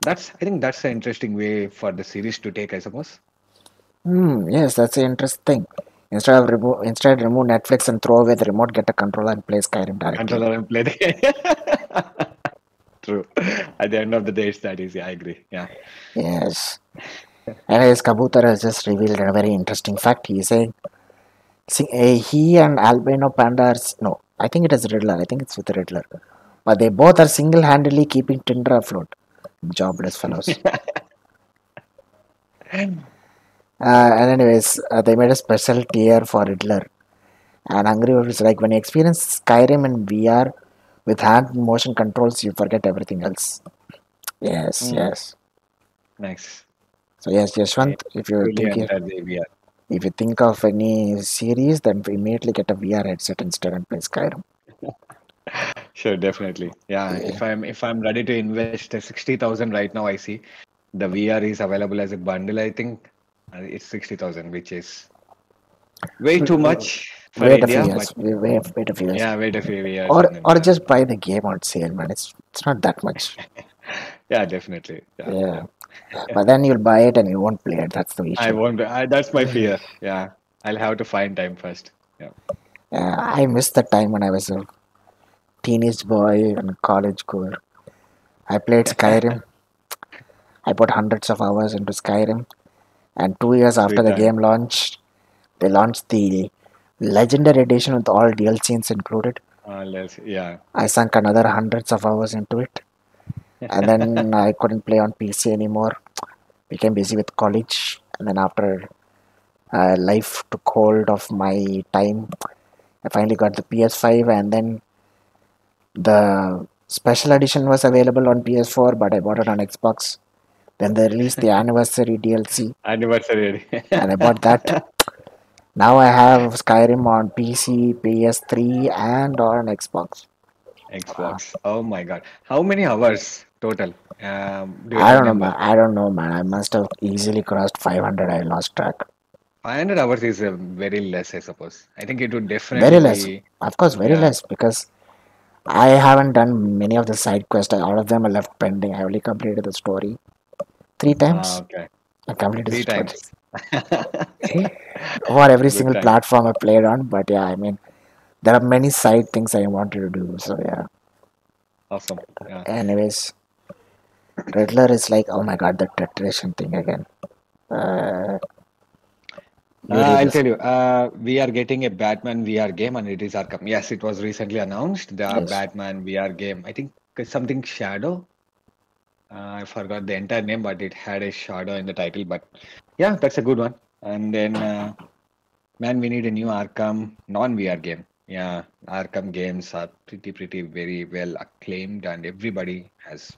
I think that's an interesting way for the series to take, I suppose. yes, that's the interesting. Instead remove Netflix and throw away the remote, get a controller and play Skyrim directly. Controller and play the game. True. At the end of the day, it's that easy. I agree. Yeah. Yes. Anyways, Kabutar has just revealed a very interesting fact. He's saying he and Albino Panda are no, I think it is Riddler. I think it's with Riddler. But they both are single-handedly keeping Tinder afloat. Jobless fellows. And anyways, they made a special tier for Riddler. And Hungry Wolf is like when you experience Skyrim in VR with hand motion controls, you forget everything else. Yes, Mm, yes. nice. So yes, Yeah, Yeshwant, truly enter the VR. if you think of any series, then immediately get a VR headset instead and play Skyrim. Sure, definitely. Yeah, Yeah. if I'm ready to invest 60,000 right now, I see the VR is available as a bundle. I think it's 60,000, which is way too much for Wait a few India. But years. Wait a few years. yeah, wait a few years and then Or yeah, just buy the game on sale, man. It's not that much. yeah, definitely. Yeah, Yeah. yeah. But then you'll buy it and you won't play it. That's the I issue. won't. That's my fear. Yeah, I'll have to find time first. Yeah. I missed the time when I was a teenage boy and college goer. I played Skyrim. I put hundreds of hours into Skyrim. And 2 years after Sweet the time. game launched, they launched the Legendary Edition with all DLCs included. Yeah. I sunk another hundreds of hours into it. And then I couldn't play on PC anymore. Became busy with college. And then after Life took hold of my time. I finally got the PS5, and then the special edition was available on PS4, but I bought it on Xbox. Then they released the anniversary DLC, Anniversary. and I bought that. Now I have Skyrim on PC, PS3, and on Xbox. Xbox. Oh my God. How many hours total? Do you I have a don't know, man. number? I don't know, man. I must have easily crossed 500. I lost track. 500 hours is very less, I suppose. I think it would Very definitely less, be, of course, very yeah. less because I haven't done many of the side quests. All of them are left pending. I only completed the story three times. Okay. I completed the Three story times. for every Good single time. platform I played on. But yeah, I mean, there are many side things I wanted to do. So yeah. Awesome. Yeah. Anyways, Riddler is like, oh my god, the titration thing again. Uh, you read I'll this. tell you, we are getting a Batman VR game and it is Arkham. Yes, it was recently announced, the Yes. Batman VR game. I think it's something Shadow. I forgot the entire name, but it had a shadow in the title. But yeah, that's a good one. And then, man, we need a new Arkham non-VR game. Yeah, Arkham games are pretty very well acclaimed, and everybody has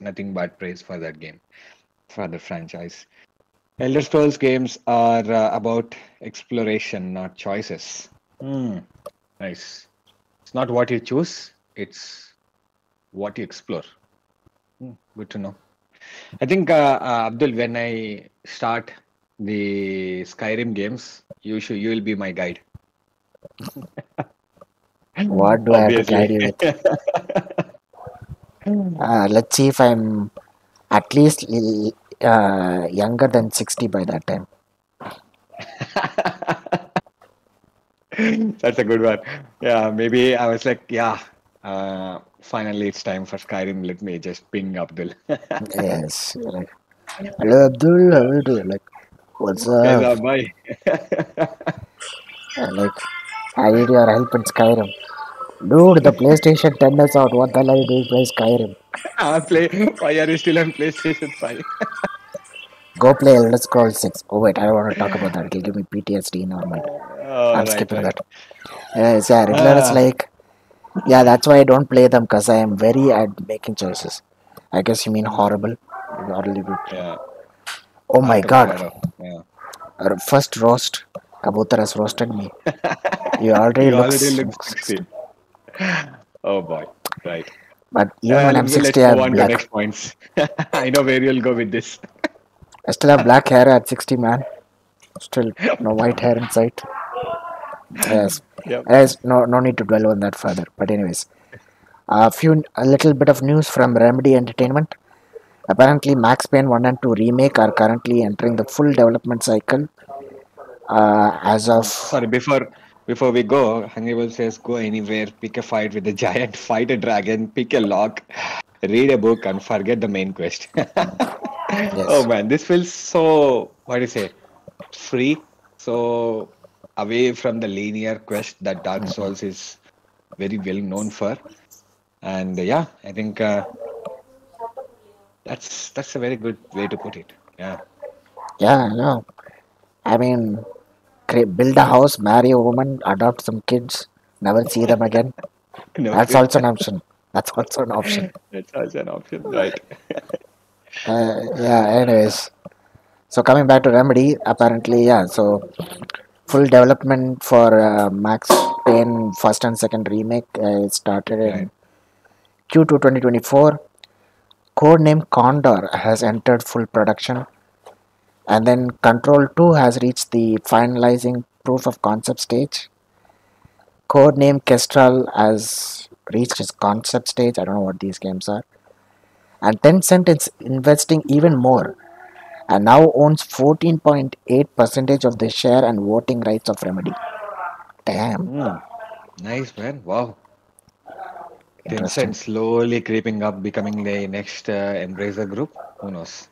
nothing but praise for that game, for the franchise. Elder Scrolls games are about exploration, not choices. Hmm, nice. It's not what you choose, it's what you explore. Good to know. I think, Abdul, when I start the Skyrim games, you will be my guide. What do I have to guide Obviously. you with? Let's see if I'm at least younger than 60 by that time. That's a good one. Yeah, maybe I was like, yeah, finally it's time for Skyrim. Let me just ping Abdul. Yes. Like, hello, Abdul. How you doing? Like, what's up? Yes, bye. Like, I need your help in Skyrim. Dude, the PlayStation 10 is out. What the hell are you doing playing Skyrim? Why are you still on PlayStation 5? Go play Elder Scrolls 6. Oh, wait, I don't want to talk about that. It'll give me PTSD. Never mind. Oh, I'm right, skipping right. that. Yes, yeah, Riddler is Ah, like, yeah, that's why I don't play them because I am very at making choices. I guess you mean mm, horrible. Horrible. yeah, Oh my Arkham god. Shadow. Yeah. First roast. Kabutar has roasted me. You already You look already look 60. Oh boy. Right. but even when I'm Let's 60, I move have on to black. next points. I know where you'll go with this. I still have black hair at 60, man. Still no white hair in sight. Yes. Yep. Yes, no need to dwell on that further. But anyways, a little bit of news from Remedy Entertainment. Apparently, Max Payne 1 and 2 remake are currently entering the full development cycle as of. Sorry, before we go, Hannibal says go anywhere, pick a fight with a giant, fight a dragon, pick a lock, read a book, and forget the main quest. Oh Yes. man, this feels so, what do you say, free, so away from the linear quest that Dark Souls is very well known for. And yeah, I think that's a very good way to put it. Yeah, Yeah, no. I mean, build a house, marry a woman, adopt some kids, never see them again. no That's fear. also an option. That's also an option. That's also an option, right? Yeah, anyways. So coming back to Remedy, apparently, yeah. So full development for Max Payne first and second remake started Right. in Q2 2024. Codename Condor has entered full production, and then Control 2 has reached the finalizing proof of concept stage. Codename Kestrel has reached its concept stage. I don't know what these games are. And Tencent is investing even more and now owns 14.8% of the share and voting rights of Remedy. Damn, Hmm. Nice, man. Wow. interesting. Tencent slowly creeping up, becoming the next Embracer group. Who knows?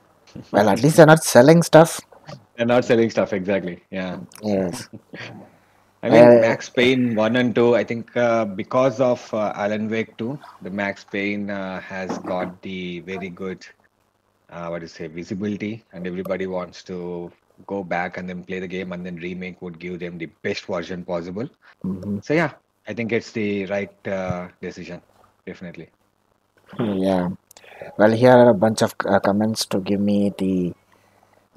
Well, at least they're not selling stuff. They're not selling stuff exactly. Yeah. Yes. I mean, Uh, Max Payne 1 and 2, I think because of Alan Wake 2, the Max Payne has got the very good, what do you say, visibility, and everybody wants to go back and then play the game and then remake would give them the best version possible. Hmm. So yeah, I think it's the right decision, definitely. Yeah. Well, here are a bunch of comments to give me the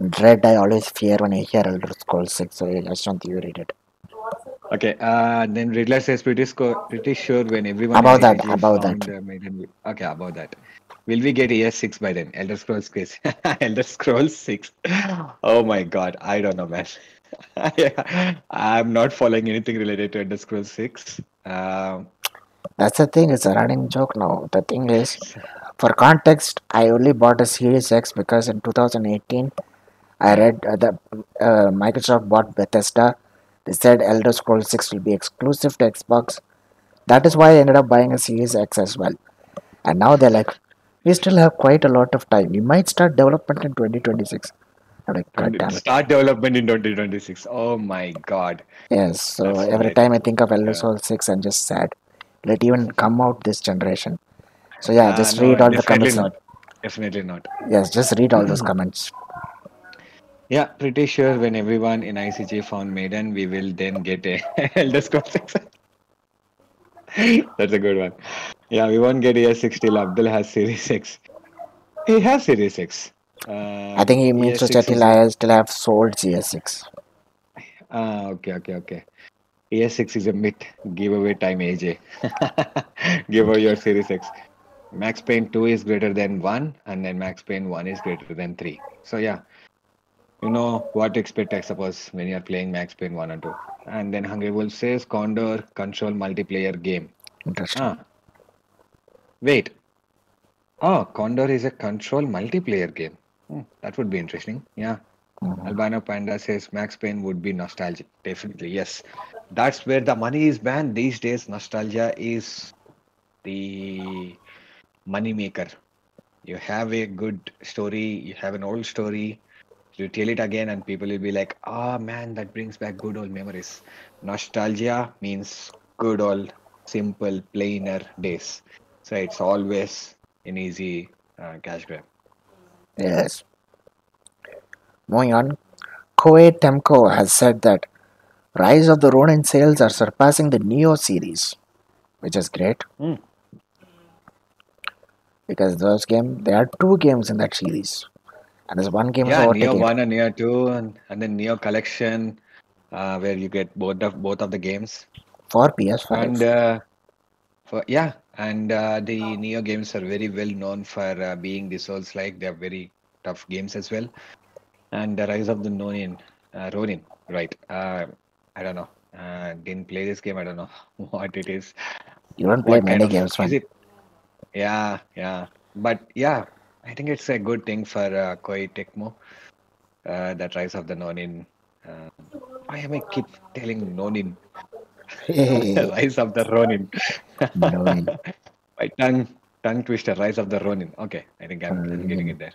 dread I always fear when I hear Elder Scrolls 6. So, Yashanth, you read it. Okay, then Riddler says pretty sure when everyone in About that, ICG about that. found Maiden. Okay, about that. Will we get ES6 by then? Elder Scrolls 6. Elder Scrolls 6. Oh my God, I don't know, man. I'm not following anything related to Elder Scrolls 6. That's the thing, it's a running joke now. The thing is, for context, I only bought a Series X because in 2018 I Hmm. read the Microsoft bought Bethesda. They said Elder Scrolls 6 will be exclusive to Xbox. That is why I ended up buying a Series X as well. And now they're like, we still have quite a lot of time. We might start development in 2026. I'm like, God damn it. Start development in 2026. Oh my God, Yes, so that's every hilarious. time I think of Elder Yeah. Scrolls 6, I'm just sad. Will it even come out this generation? So yeah, just No, read all the definitely comments. not. Definitely not. Yes, just read all those comments. Yeah, pretty sure when everyone in ICJ found Maiden, we will then get a Elder Scrolls 6. That's a good one. Yeah, we won't get ES6 till Abdul has Series 6. He has Series 6. I think he means to say ES6 is a. till I have sold CS6. Okay. ES6 is a myth. Giveaway time, AJ. Give away your Series X. Max Payne 2 is greater than 1, and then Max Payne 1 is greater than 3. So, yeah, you know what to expect, I suppose, when you're playing Max Payne 1 and 2. And then Hungry Wolf says Condor Control multiplayer game. Interesting. Ah, wait. Oh, Condor is a control multiplayer game. That would be interesting. Yeah. Mhm. Albino Panda says Max Payne would be nostalgic. Definitely, yes. That's where the money is, man. These days, nostalgia is the money maker. You have a good story, you have an old story, you tell it again, and people will be like, ah, man, that brings back good old memories. Nostalgia means good old, simple, plainer days. So it's always an easy cash grab. Yes. Moving on, Koei Temco has said that Rise of the Ronin sales are surpassing the Neo series, which is great Hmm. because there are two games in that series, and this one game is Yeah, Neo overtaking it 1 and Neo 2, and then Neo Collection, where you get both of the games. for And PS5. the Neo games are very well known for being the Souls-like. They are very tough games as well. And the Rise of the Ronin, right? I don't know. Didn't play this game. I don't know what it is. You don't play What kind many of games, is man. it? Yeah. But yeah, I think it's a good thing for Koei Tecmo. That Rise of the Nonin. Uh, why am I keep telling Nonin? Hey, Rise of the Ronin. no need. My tongue twister. Rise of the Ronin. Okay, I think I'm getting it there.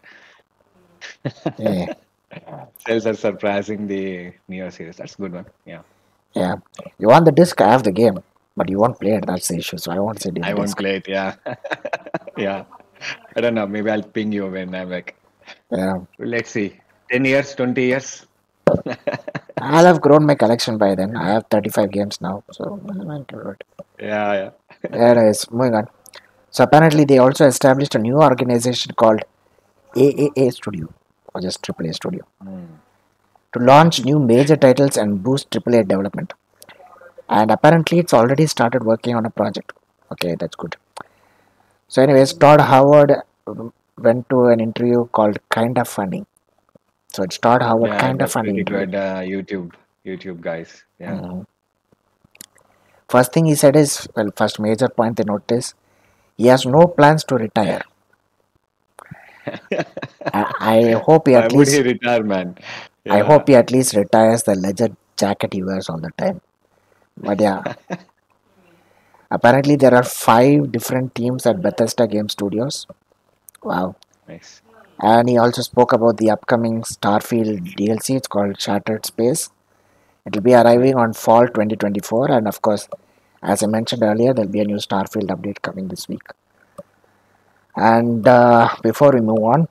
Yeah, Sales are surpassing the Neo series. That's a good one. Yeah. yeah. You want the disc? I have the game, but you won't play it. That's the issue. So I won't send you the I won't disc. play it. Yeah. Yeah. I don't know. Maybe I'll ping you when I'm back. Yeah, Let's see. 10 years, 20 years. I'll have grown my collection by then. I have 35 games now, so I might do it. Yeah. Anyways, moving on. So apparently, they also established a new organization called AAA Studio, or just AAA Studio, Hmm. to launch new major titles and boost AAA development. And apparently, it's already started working on a project. Okay, that's good. So, anyways, Todd Howard went to an interview called Kinda Funny. So it's Todd Howard Yeah, Kinda that's Funny pretty interview. good. YouTube guys. Yeah. Mhm. First thing he said is, well, first major point they noticed, he has no plans to retire. I hope he Why at would he least, retire, man? I Yeah. hope he at least retires the leather jacket he wears all the time. But yeah, apparently there are 5 different teams at Bethesda Game Studios. Wow. Nice. And he also spoke about the upcoming Starfield DLC. It's called Shattered Space. It will be Hmm. arriving on fall 2024, and of course, as I mentioned earlier, there'll be a new Starfield update coming this week. And before we move on,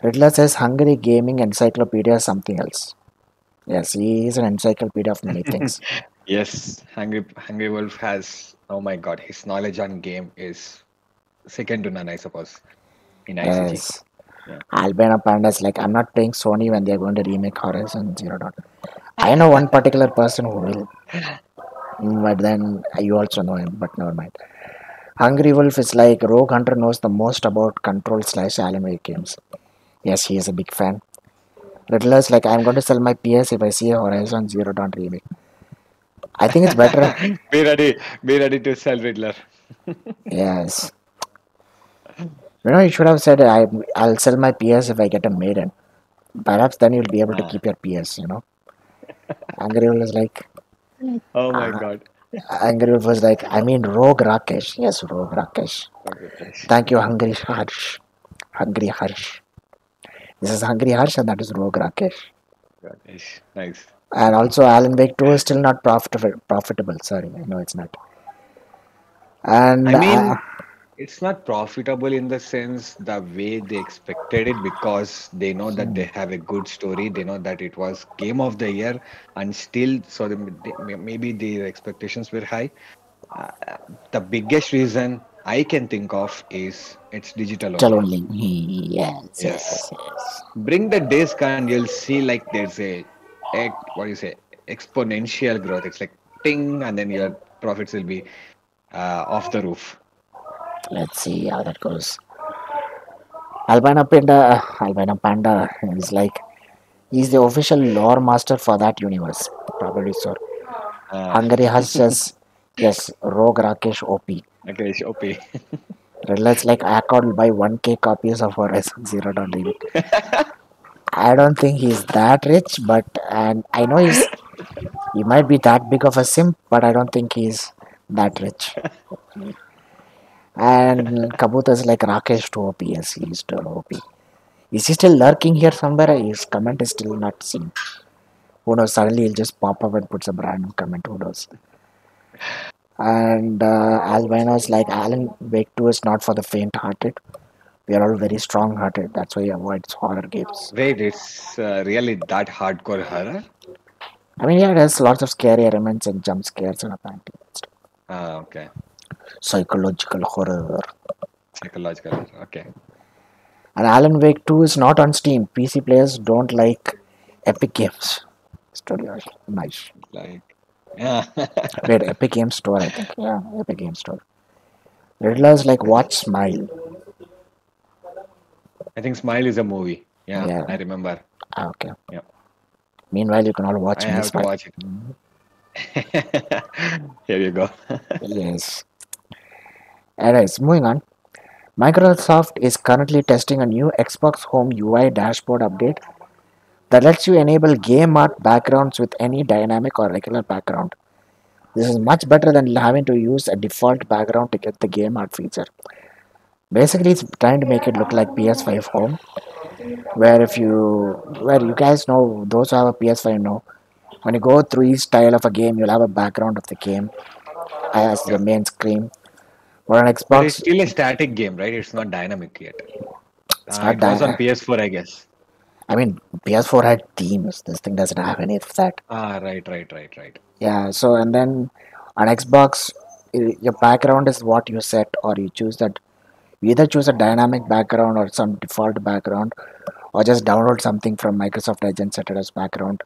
Riddler says Hungry Gaming Encyclopedia is something else. Yes, he is an encyclopedia of many things. Yes, Hungry Wolf has. Oh my God, his knowledge on game is second to none, I suppose, in ICG. Yes. Yeah. Albina Panda is like, I'm not playing Sony when they're going to remake Horizon Zero Dawn. I know one particular person who will, but then you also know him, but never mind. Hungry Wolf is like, Rogue Hunter knows the most about Control slash Alan Wake games. Yes, he is a big fan. Riddler's like, I'm going to sell my PS if I see a Horizon Zero Dawn remake. I think it's better. Be ready to sell Riddler. Yes. You should have said, I'll sell my PS if I get a maiden. Perhaps then you'll be able to Ah, keep your PS. Angry Wolf is like, oh my uh, God. Angry Wolf was like, I mean, Rogue Rakesh. Yes, Rogue Rakesh. Okay, Krish. Thank you, Hungry Harsh. Hungry Harsh. This is Hungry Harsh and that is Rogue Rakesh. Rakesh. Nice. And also, Alan Wake 2 is still not profitable. Sorry, I know it's not. And I mean, it's not profitable in the sense the way they expected it because they know that they have a good story. They know that it was game of the year, and still, so maybe their expectations were high. Uh, the biggest reason I can think of is it's digital digital only. only. Yes, Yes. yes, yes. Bring the disc and you'll see like there's what do you say, exponential growth. It's like ting, and then your profits will be off the roof. Let's see how that goes. Albino Panda is like, he's the official lore master for that universe. Probably so. Uh, Hungary has just, yes, Rogue Rakesh OP. okay, OP. Relates like I could buy 1K copies of Horizon Zero Dawn remake. I don't think he's that rich, but and I know he might be that big of a simp, but I don't think he's that rich. And Kabuta's like Rakesh to OP, yes, he's to OP. Is he still lurking here somewhere? His comment is still not seen. Who knows? Suddenly he'll just pop up and puts a random comment. Who knows? And Albino's like Alan Wake 2 is not for the faint-hearted. We are all very strong-hearted. That's why he avoids horror games. Wait, it's really that hardcore horror? I mean, yeah, there's lots of scary elements and jump scares and apparently stuff. Ah, okay. Psychological horror. Psychological horror. Okay. And Alan Wake 2 is not on Steam. PC players don't like Epic Games. Studio. Nice. Like, yeah. Wait, Epic Games Store, I think. Yeah, Epic Games Store. Riddler's like, watch Smile. I think Smile is a movie. Yeah, Yeah, I remember. okay. Yeah, Meanwhile, you can all I watch me have to smile. watch it. Here you go. Yes. Anyways, moving on. Microsoft is currently testing a new Xbox Home UI dashboard update that lets you enable game art backgrounds with any dynamic or regular background. This is much better than having to use a default background to get the game art feature. Basically, it's trying to make it look like PS5 Home, where you guys know, those who have a PS5 know, when you go through each style of a game, you'll have a background of the game as the Yeah, main screen. For an but it's Xbox, still a static game, right? It's not dynamic yet. it's not It was on that. PS4, I guess. I mean, PS4 had themes. This thing doesn't have any of that. Ah, right. Yeah. So and then on Xbox, your background is what you set, or you choose that. You either choose a dynamic background or some default background, or just download something from Microsoft Edge and set it as background.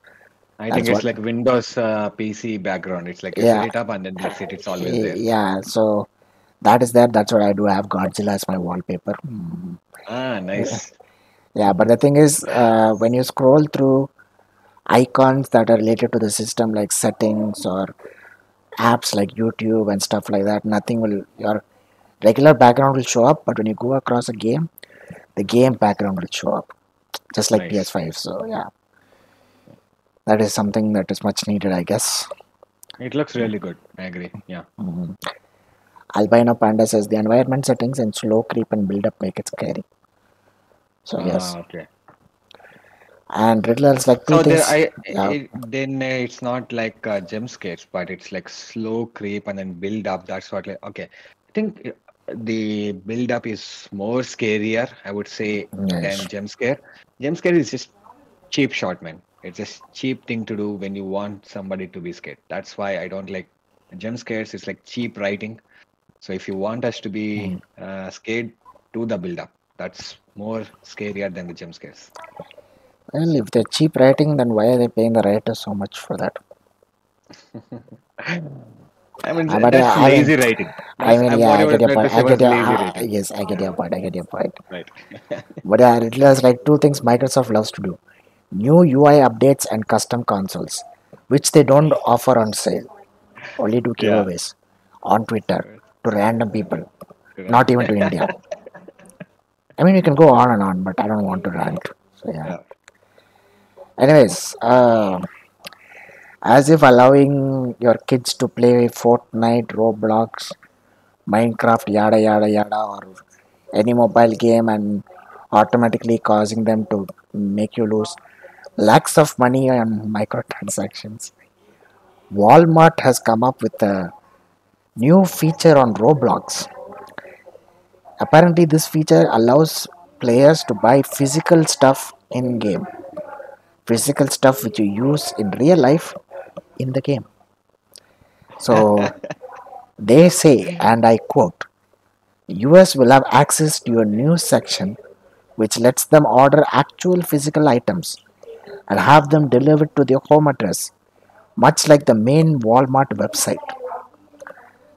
I think That's it's what. like Windows PC background. It's like you set Yeah. it up and then that's it. It's always there. Yeah. So that is there. That's what I do. I have Godzilla as my wallpaper. Hmm. Ah, nice. Yeah. But the thing is, when you scroll through icons that are related to the system, like settings or apps like YouTube and stuff like that, nothing will. Your regular background will show up, but when you go across a game, the game background will show up, just like Nice. PS5. So yeah, that is something that is much needed, I guess. It looks really good. I agree. Yeah. Mhm. Albino Panda says the environment settings and slow creep and build up make it scary. So yes, Ah, okay. and Riddler's like two So there, things. Yeah, then it's not like jump scares, but it's like slow creep and then build up. That's what like okay. I think the build up is more scarier, I would say, Yes. than jump scare. Jump scare is just cheap shot, man. It's just cheap thing to do when you want somebody to be scared. That's why I don't like jump scares. It's like cheap writing. So if you want us to be Mm. scared, do the build up. That's more scarier than the jump scares. Well, if they're cheap writing, then why are they paying the writers so much for that? I mean, But that's I mean, lazy writing. That's yeah, I whatever get I'm your trying point. to say was lazy writing. Yes, I get Yeah, your point. I get your point. right. But yeah, it has like two things Microsoft loves to do: new UI updates and custom consoles, which they don't offer on sale. Only do Yeah. giveaways on Twitter to random people, Right. not even to India. I mean, we can go on and on, but I don't want to rant. So yeah. Yeah. Anyways, as if allowing your kids to play Fortnite, Roblox, Minecraft, yada yada yada, or any mobile game and automatically causing them to make you lose lakhs of money on microtransactions. Walmart has come up with a new feature on Roblox. Apparently, this feature allows players to buy physical stuff in game, physical stuff which you use in real life in the game. So they say, and I quote, US will have access to your news section, which lets them order actual physical items and have them delivered to their home address, much like the main Walmart website.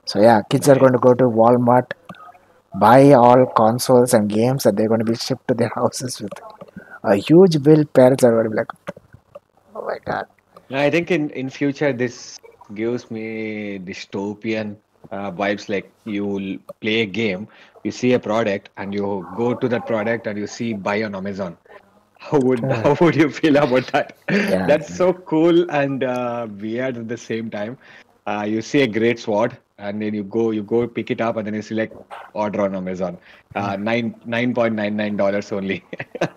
So yeah, kids are Nice. going to go to Walmart, buy all consoles and games, and they're going to be shipped to their houses with a huge bill. Parents are going to be like, "Oh my god!" No, I think in future this gives me dystopian vibes. Like you play a game, you see a product, and you go to that product and you see buy on Amazon. Hmm. How would you feel about that? Yeah, That's so cool and weird at the same time. You see a great sword, and then you go pick it up, and then you select order on Amazon. $9.99 only. I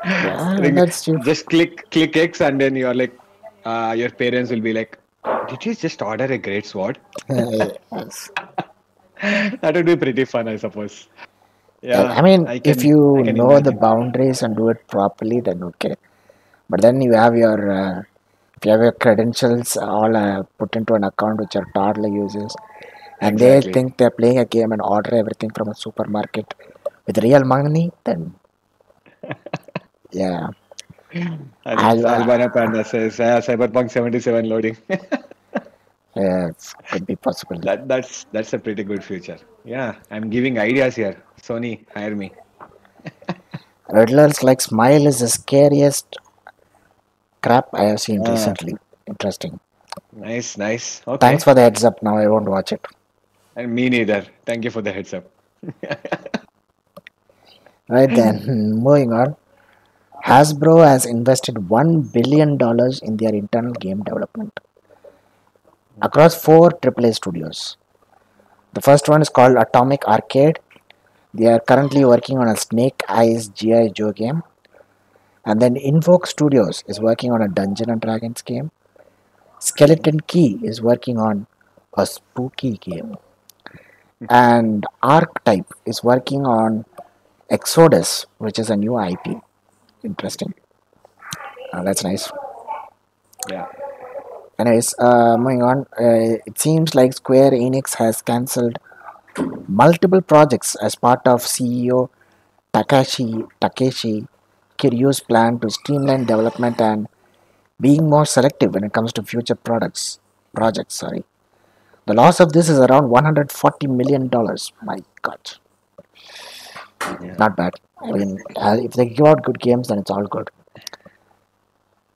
yeah, think that's true. just click X, and then you're like, your parents will be like, "Did you just order a great sword?" Yes. That would be pretty fun, I suppose. Yeah, Yeah, I mean, if I you can know the imagine. boundaries and do it properly, then okay. But then you have your if you have your credentials all put into an account which your toddler uses, and they Exactly. think they're playing a game and order everything from a supermarket with real money, then yeah, I think I'll, Albana Panda says, Cyberpunk 77 loading. yeah, it could be possible. That's a pretty good future. Yeah, I'm giving ideas here. Sony, hire me. Riddlers like Smile is the scariest crap I have seen Ah, recently. Interesting. nice, nice. Thanks Okay. for the heads up. Now I won't watch it. And me neither. Thank you for the heads up. Right then, moving on. Hasbro has invested $1 billion in their internal game development across four AAA studios. The first one is called Atomic Arcade. They are currently working on a Snake Eyes G.I. Joe game. And then Invoke Studios is working on a Dungeon and Dragons game. Mhm. Skeleton Key is working on a spooky game. And Archetype is working on Exodus, which is a new IP. Interesting. That's nice. Yeah. Anyways, moving on. It seems like Square Enix has cancelled multiple projects as part of CEO Takeshi Kiryu's plan to streamline development and being more selective when it comes to future projects. Sorry, the loss of this is around $140 million. My God, Yeah. not bad. I mean, if they give out good games, then it's all good.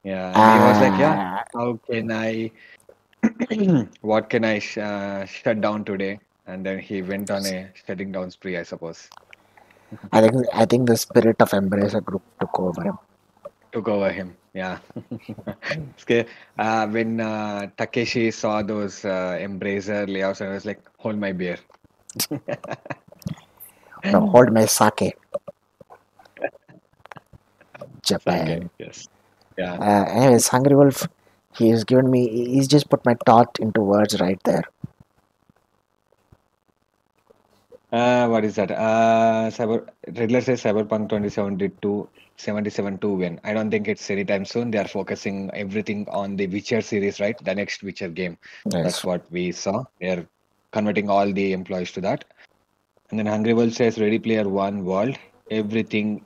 Yeah. And he was like, yeah, Uh, how can I, what can I shut down today? And then he went on a shutting down spree, I suppose. I think the spirit of Embracer Group took over him. Took over him. Yeah. Scare. When Takeshi saw those Embracer layouts, and I was like, hold my beer. No, hold my sake, Sake. Japan. Yes. Yeah. Anyways, Hungry Wolf, he's given me. He's just put my thought into words right there. What is that? Riddler says Cyberpunk 2077 to win. I don't think it's anytime soon. They are focusing everything on the Witcher series, right? The next Witcher game. That's Yes, what we saw. They're converting all the employees to that. And then Hungry Wolf says Ready Player One world. Everything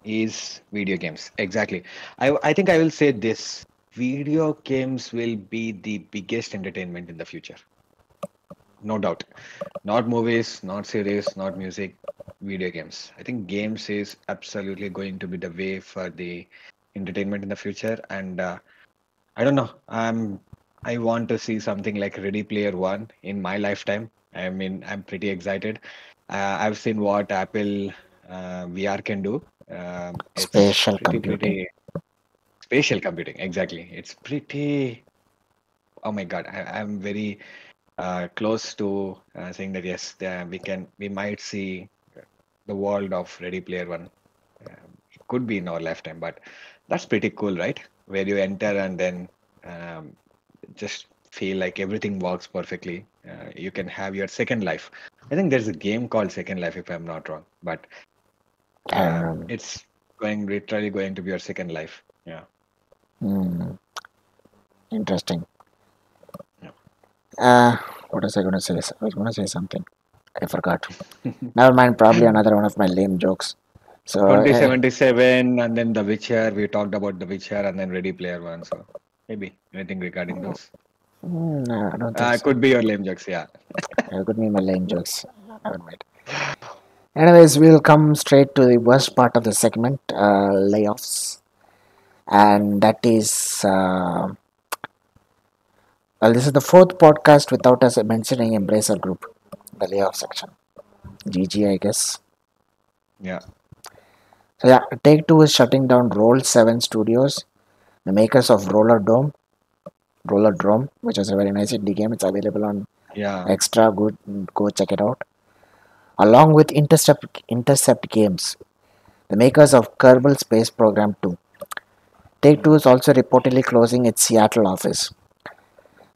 is video games. Exactly. I think I will say this. Video games will be the biggest entertainment in the future. No doubt. Not movies, not series, not music, video games. I think games is absolutely going to be the way for the entertainment in the future. And I don't know. I want to see something like Ready Player One in my lifetime. I mean, I'm pretty excited. I've seen what Apple VR can do. It's spatial computing. pretty spatial computing. Exactly. It's pretty. Oh my God. I'm very close to saying that yes, we might see the world of Ready Player One. It could be in our lifetime, but that's pretty cool, right? Where you enter and then um, just feel like everything works perfectly. You can have your second life. I think there's a game called Second Life, if I'm not wrong, but And it's going literally going to be your second life. Yeah. interesting. Yeah. What was I going to say? I was going to say something. I forgot. Never mind. Probably another one of my lame jokes. So 2077, and then The Witcher. We talked about The Witcher, and then Ready Player One. So maybe anything regarding those. no, I don't think so. Could be your lame jokes. Yeah. I could be my lame jokes. Never mind. Anyways, we'll come straight to the worst part of the segment, layoffs, and that is well, this is the fourth podcast without us mentioning Embracer Group, the layoff section. GG, I guess. Yeah. So yeah, Take Two is shutting down Roll 7 Studios, the makers of Roller Drome, which is a very nice indie game. It's available on Yeah. Extra. Good, go check it out. Along with Intercept Games, the makers of Kerbal Space Program 2. Take Two Mhm. is also reportedly closing its Seattle office.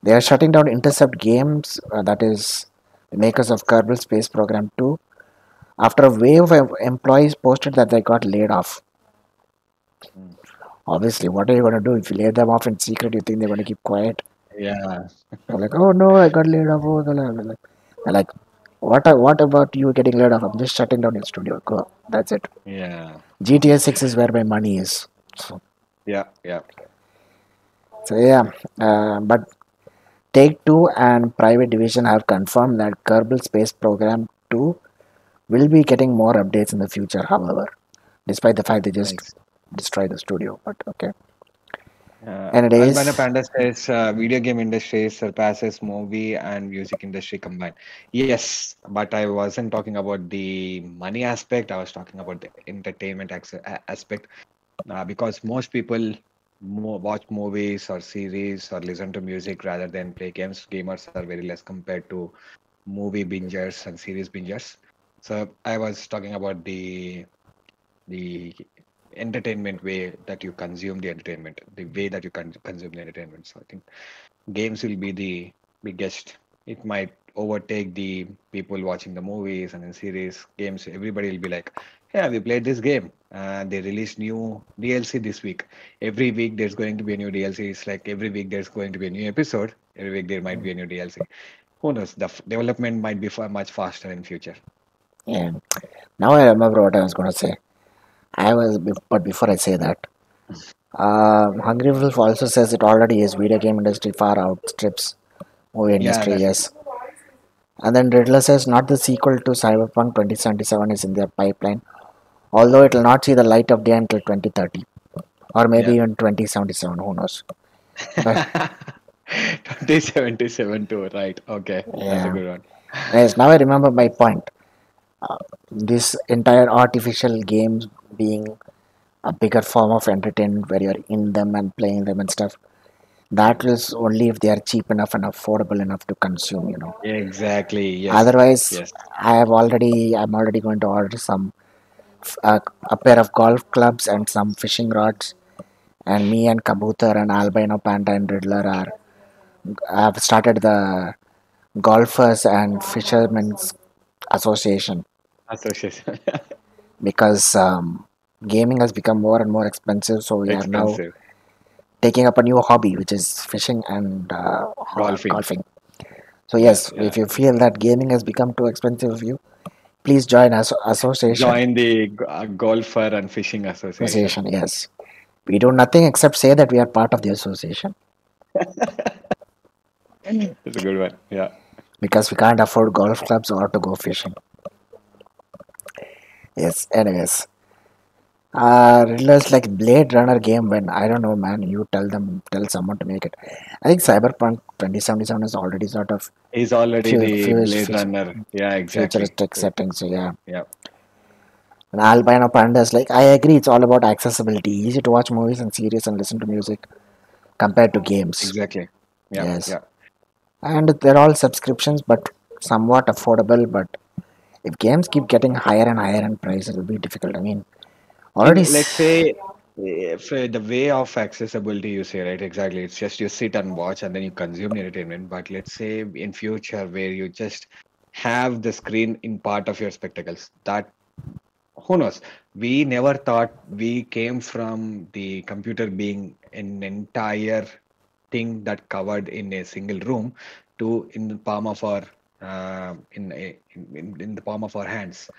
They are shutting down Intercept Games, that is, the makers of Kerbal Space Program 2, after a wave of employees posted that they got laid off. Mm. Obviously, what are you going to do if you lay them off in secret? You think they're going to keep quiet? Yeah. They're like, oh no, I got laid off. Oh, they're like, what about you getting laid off? I'm just shutting down your studio. Go. That's it. Yeah. GTA 6 is where my money is. Yeah. Yeah. So yeah, but Take Two and Private Division have confirmed that Kerbal Space Program 2 will be getting more updates in the future, however, despite the fact they just Nice. destroy the studio. But okay. Albana Anyways, Panda says video game industry surpasses movie and music industry combined. Yes, but I wasn't talking about the money aspect. I was talking about the entertainment aspect. Because most people watch movies or series or listen to music rather than play games. Gamers are very less compared to movie bingers and series bingers. So I was talking about the entertainment way that you consume the entertainment, the way that you consume the entertainment. So I think games will be the biggest. It might overtake the people watching the movies and in series games. Everybody will be like, "Yeah, we played this game. They released new DLC this week. Every week there's going to be a new DLC. It's like every week there's going to be a new episode. Every week there might be a new DLC. Who knows? The development might be much faster in future." yeah. Now I remember what I was going to say. But before I say that, Hungry Wolf also says it already is. Video game industry far outstrips movie Yeah, industry. definitely. Yes, and then Riddler says not the sequel to Cyberpunk 2077 is in their pipeline, although it will not see the light of day until 2030 or maybe Yeah. even 2077. Who knows? But 2077 too, right? Okay, that's a yeah. good one. Yes, now I remember my point. This entire artificial games being a bigger form of entertainment where you're in them and playing them and stuff. That Mm. is only if they are cheap enough and affordable enough to consume. Exactly. Yes. Otherwise, Yes. I'm already going to order a pair of golf clubs and some fishing rods. And me and Kabutar and Albino Panda and Riddler have started the golfers and fishermen's association, Association. because gaming has become more and more expensive. So we are now Expensive. taking up a new hobby, which is fishing and Golfing. golfing. So Yeah, yes, yeah. if you feel that gaming has become too expensive for you, please join us association. Join the golfer and fishing association. Association, yes. We do nothing except say that we are part of the association It's a good one. Yeah. because we can't afford golf clubs or to go fishing. Yes. Anyways, Riddler's like Blade Runner game. When I don't know, man, you tell someone to make it. I think Cyberpunk 2077 is already sort of He's already the Blade future, Runner. Yeah, exactly. futuristic setting. So yeah. Yeah, And Albino Pandas, like I agree, it's all about accessibility, easy to watch movies and series and listen to music compared to games. exactly. Yeah, Yes, yeah. and they're all subscriptions, but somewhat affordable. But if games keep getting higher and higher in price, it'll be difficult. I mean, already. Let's say if the way of accessibility you say, right? Exactly. It's just you sit and watch and then you consume the entertainment. But let's say in future where you just have the screen in part of your spectacles, that who knows? We never thought we came from the computer being an entire thing that covered in a single room to in the palm of our in the palm of our hands.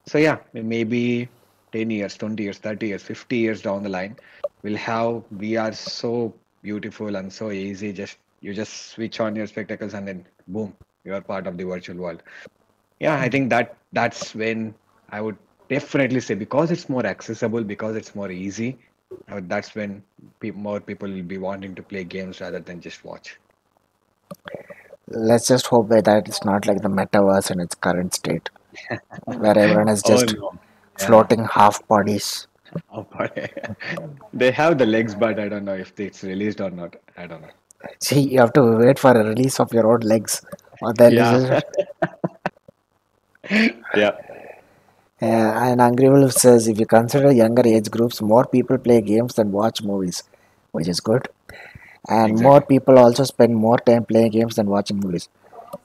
So yeah, maybe 10 years, 20 years, 30 years, 50 years down the line, we'll have VR so beautiful and so easy. Just you just switch on your spectacles and then boom, you are part of the virtual world. Yeah, I think that's when I would definitely say because it's more accessible, because it's more easy, that's when more people will be wanting to play games rather than just watch. Let's just hope that it's not like the metaverse in its current state, where everyone is Oh just no. Yeah. floating half bodies. Oh, boy. They have the legs, but I don't know if it's released or not. I don't know. See, you have to wait for a release of your own legs, or then is Yeah. it? Yeah. And Angry Wolf says if you consider younger age groups, more people play games than watch movies, which is good. And more Exactly. people also spend more time playing games than watching movies,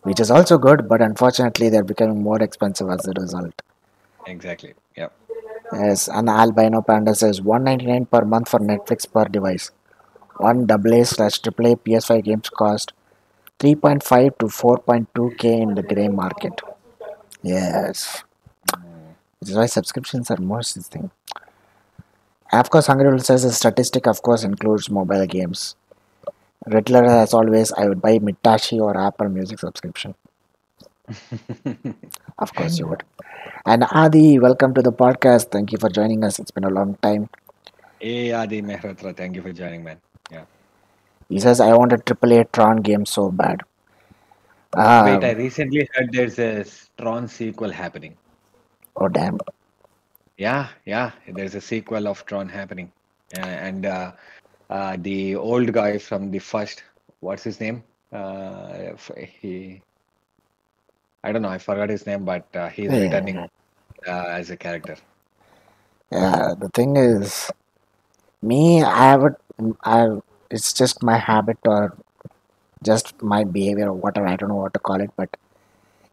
which is also good, but unfortunately, they're becoming more expensive as a result. Exactly. Yeah. Yes, an albino panda says 199 per month for Netflix per device. One AA slash AAA PS5 games cost 3.5 to 4.2K in the grey market. Yes, Mm. which is why subscriptions are most this thing. Of course, Hungry Wolf says the statistic, of course, includes mobile games. Riddler, as always, I would buy Mitashi or Apple Music subscription. Of course, you would. And Adi, welcome to the podcast. Thank you for joining us. It's been a long time. Hey, Adi Mehrotra, thank you for joining, man. Yeah. He says, I want a AAA Tron game so bad. Wait, I Ah, recently heard there's a Tron sequel happening. oh, damn. Yeah, yeah, there's a sequel of Tron happening. And the old guy from the first, what's his name? He, I don't know, I forgot his name, but he's Yeah, returning as a character. yeah. The thing is, me, it's just my habit or just my behavior or whatever. I don't know what to call it. But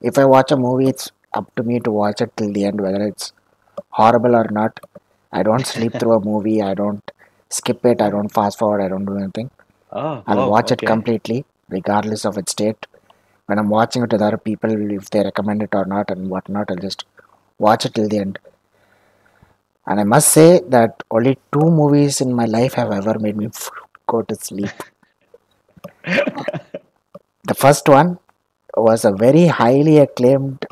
if I watch a movie, it's up to me to watch it till the end, whether it's horrible or not. I don't sleep through a movie. I don't skip it. I don't fast forward. I don't do anything. Oh, I'll wow, watch it okay. completely, regardless of its state. When I'm watching it with other people, if they recommend it or not and whatnot, I'll just watch it till the end. And I must say that only two movies in my life have ever made me go to sleep. The first one was a very highly acclaimed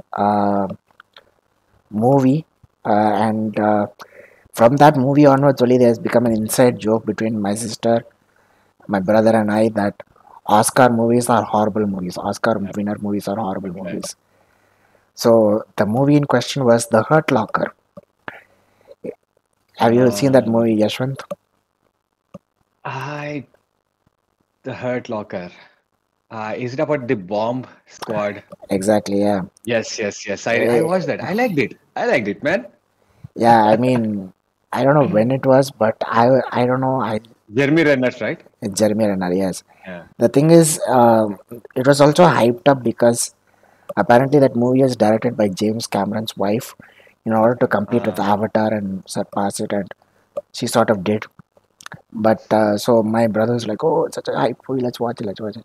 movie, and from that movie onwards, only there's become an inside joke between my sister, my brother, and I that Oscar movies are horrible movies. Oscar winner movies are horrible Okay. movies. So the movie in question was The Hurt Locker. Have you seen that Uh, movie, Yeshwanth? I the Hurt Locker. Is it about the bomb squad? Exactly. Yeah. Yes, yes, yes. I Eh, watched that. I liked it. I liked it, man. yeah. I mean, I don't know when it was, but I don't know. Jeremy Renner's right? Jeremy Renner. Yes. Yeah. The thing is, it was also hyped up because Apparently, that movie is directed by James Cameron's wife in order to compete with Uh, Avatar and surpass it, and she sort of did. But so my brother's like, "Oh, it's such a hype movie. Let's watch it. Let's watch it."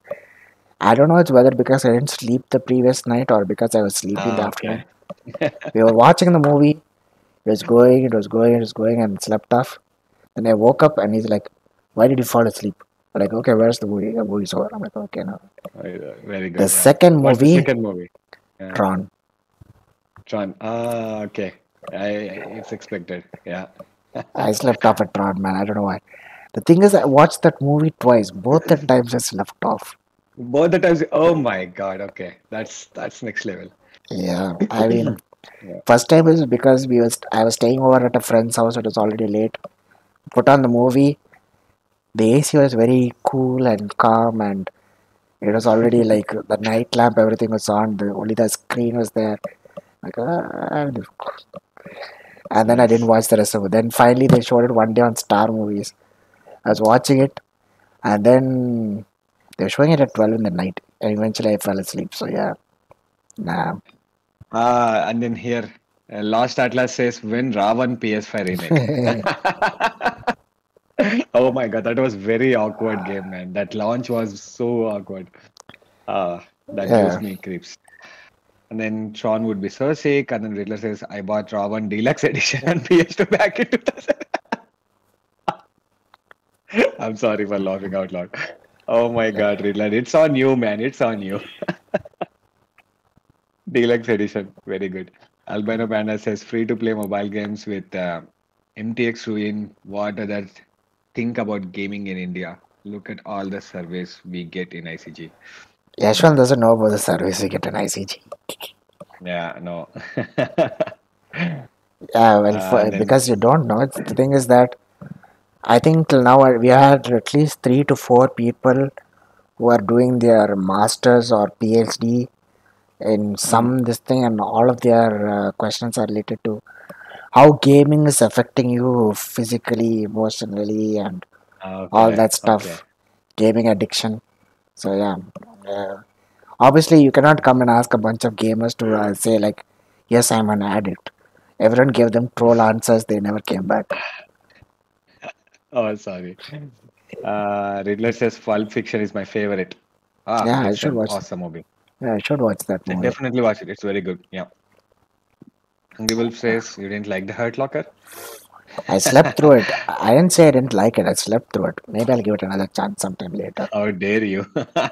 I don't know it's whether because I didn't sleep the previous night or because I was sleepy in the afternoon. okay. We were watching the movie. It was going, it was going, it was going, and slept off. Then I woke up and he's like, "Why did you fall asleep?" I'm like, "Okay, where's the movie? The movie's over." I'm like, "Okay, now." Very The good. Yeah. second What's the movie, second movie? Yeah. Tron. Tron. Ah, okay. It's expected. Yeah. I slept off at Tron, man. I don't know why. The thing is, I watched that movie twice. Both the times I slept off. Both the times. Oh my God. Okay. That's next level. Yeah, I mean, Yeah. first time is because I was staying over at a friend's house. It was already late. Put on the movie. The AC was very cool and calm, and it was already like the night lamp. Everything was on. Only the screen was there. Like, and then I didn't Nice. watch the rest of it. Then finally they showed it one day on Star Movies. I was watching it, and then they were showing it at 12 in the night. And eventually I fell asleep. So yeah, nah. And then here, Lost Atlas says when Ravan PS5 remake. Oh my God, that was very awkward game, man. That launch was so awkward. That gives Yeah, me creeps. And then Sean would be so sick, and then Riddler says, I bought Ravan Deluxe Edition and PS2 back in 2000. I'm sorry for laughing out loud. Oh my God, Riddler, it's on you, man. It's on you. Deluxe Edition, very good. Albino Panda says free to play mobile games with MTX Ruin. What other think about gaming in India? Look at all the surveys we get in ICG. Yashwant doesn't know about the service we get in ICG. Yeah, no. Yeah, well, And then, because you don't know, the thing is that I think till now we had at least 3 to 4 people who are doing their masters or PhD in mm, some this thing, and all of their questions are related to how gaming is affecting you physically, emotionally, and all okay, that okay. stuff. Gaming addiction. So yeah, obviously you cannot come and ask a bunch of gamers to say like, "Yes, I'm an addict." Everyone gave them troll answers. They never came back. Oh, sorry. Riddler says Pulp Fiction is my favorite. Ah, Yeah, I it's should an watch. awesome movie. Yeah, I should watch that movie. Definitely watch it. It's very good. Yeah. Hungry Wolf says you didn't like the Hurt Locker. I slept through it. I didn't say I didn't like it. I slept through it. Maybe I'll give it another chance sometime later. How dare you?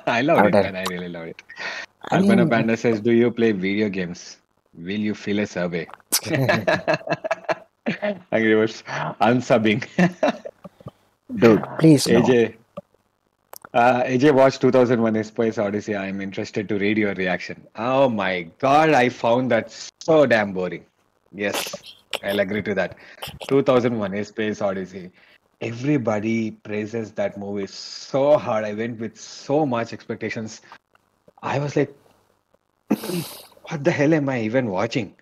I loved Out it, there. man. I really loved it. I Albino mean, Panda says, do you play video games? Will you fill a survey? Angry Birds. Unsubbing. dude, please no. AJ. AJ watched 2001 A Space Odyssey. I'm interested to read your reaction. Oh my God, I found that so damn boring. Yes, I'll agree to that. 2001 A Space Odyssey. Everybody praises that movie so hard. I went with so much expectations. I was like, what the hell am I even watching?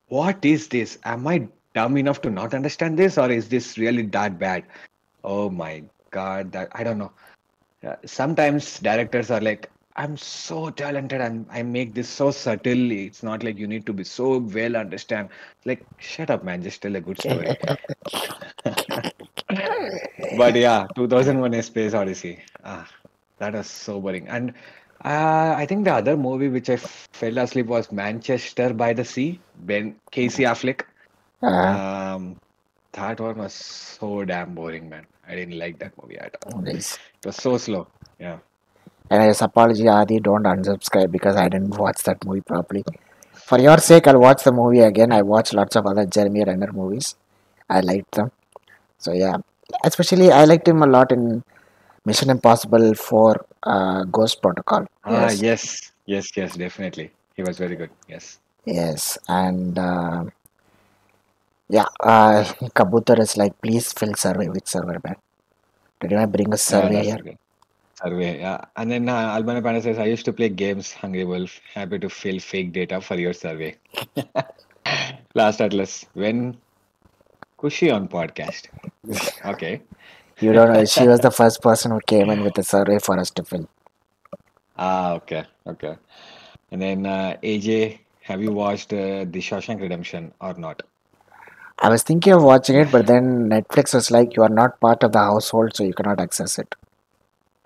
What is this? Am I dumb enough to not understand this, or is this really that bad? Oh my God, that I don't know. Sometimes directors are like, I'm so talented and I make this so subtly. It's not like you need to be so well understand. Like, shut up, man. Just tell a good story. But yeah, 2001 A Space Odyssey. That was so boring. And I think the other movie which I fell asleep was Manchester by the Sea, Ben Casey Affleck. Uh, Um, that one was so damn boring, man. I didn't like that movie at all. Nice. It was so slow. Yeah. And I just apology, Adi, don't unsubscribe because I didn't watch that movie properly. For your sake, I'll watch the movie again. I watched lots of other Jeremy Renner movies. I liked them. So yeah, especially I liked him a lot in Mission Impossible for Ghost Protocol. Yes, Yes, yes, yes, definitely. He was very good. Yes. yes, and yeah, Kabutar is like, please fill survey. Which survey, man? Did you bring a Yeah, survey that's here? okay. Survey. Yeah. And then Albano Panda says, I used to play games, Hungry Wolf. Happy to fill fake data for your survey. Last Atlas. When Kushi on podcast. Okay. You don't know. She was the first person who came in with a survey for us to fill. Okay. Okay. And then AJ, have you watched The Shawshank Redemption or not? I was thinking of watching it, but then Netflix was like, you are not part of the household, so you cannot access it.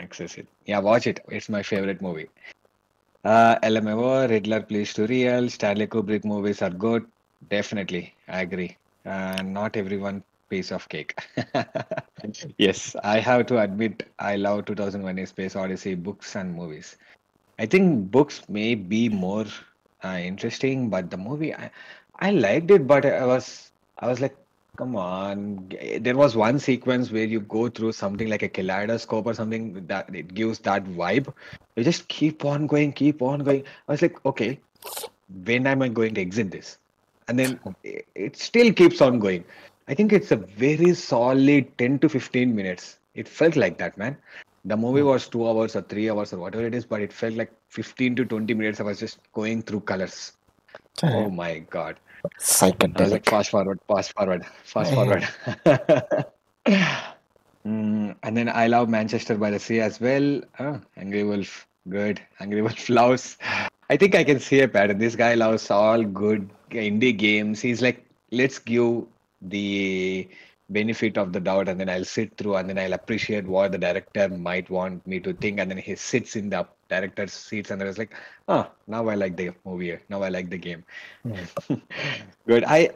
Access it. Yeah, watch it. It's my favorite movie. LMAO, Riddler Plays to Real, Stanley Kubrick movies are good. Definitely, I agree. Not everyone piece of cake. Yes, I have to admit, I love 2001: A Space Odyssey books and movies. I think books may be more interesting, but the movie I liked it, but I was like, come on. There was one sequence where you go through something like a kaleidoscope or something that it gives that vibe. You just keep on going, keep on going. I was like, okay, when am I going to exit this? And then it still keeps on going. I think it's a very solid 10 to 15 minutes. It felt like that, man. The movie was 2 hours or 3 hours or whatever it is, but it felt like 15 to 20 minutes. I was just going through colors. Uh, Oh my God. I was like, Psychedelic. fast forward, fast forward, fast Uh, forward. And then I love Manchester by the Sea as well. Angry Wolf, good. Angry Wolf loves. I think I can see a pattern. This guy loves all good indie games. He's like, let's give the benefit of the doubt, and then I'll sit through, and then I'll appreciate what the director might want me to think, and then he sits in the director's seats, and I was like, oh, now I like the movie. Now I like the game. mm. Good. I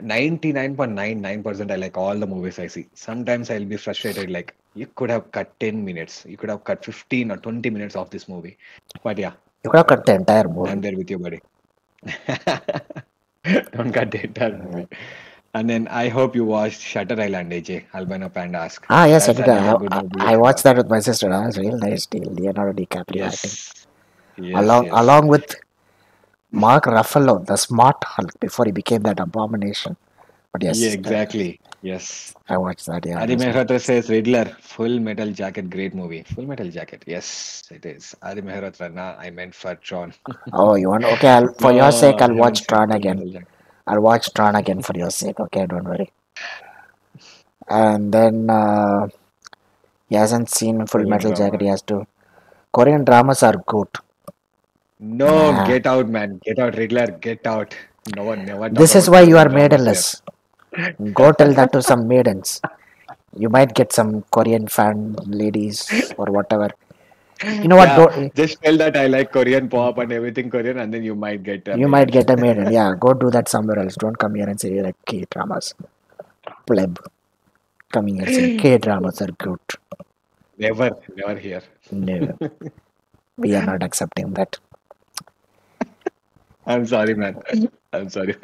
99.99% I like all the movies I see. Sometimes I'll be frustrated, like you could have cut 10 minutes, you could have cut 15 or 20 minutes of this movie. But yeah, You could have cut the entire I'm movie. there with you, buddy. Don't cut the entire Uh, movie. And then I hope you watched Shutter Island, AJ, Albino Panda Ask. yes, I That's did. another good movie you I should watched watch. that with my sister. That was a real nice deal. Leonardo DiCaprio acting. Yes, yes, yes. Along with Mark Ruffalo, the smart Hulk, before he became that abomination. But Yeah, yes, exactly. Yes. I watched that. Yeah, it Adi was good. Mehrotra says Riddler, Full Metal Jacket, great movie. Full Metal Jacket, yes, it is. Adi Mehrotra, nah, I meant for Tron. Oh, you want? Okay, for your No, sake, I I'll haven't watch seen Tron Full again. Metal Jacket. I'll watch Tron again for your sake. Okay, don't worry. And then he hasn't seen Full Korean Metal Jacket. drama. He has to. Korean dramas are good. No, Nah, get out, man. Get out, Riddler, get out. No one never talk this is about why you Korean are dramas here. maidenless. Go tell that to some maidens. You might get some Korean fan ladies or whatever. You know what? Yeah, Don't. just tell that I like Korean pop and everything Korean, and then you might get a You might maiden. get a maiden. Yeah, go do that somewhere else. Don't come here and say you like K dramas. Pleb. Coming here saying K dramas are good. Never, never here. No, we are not accepting that. I'm sorry, man. I'm sorry,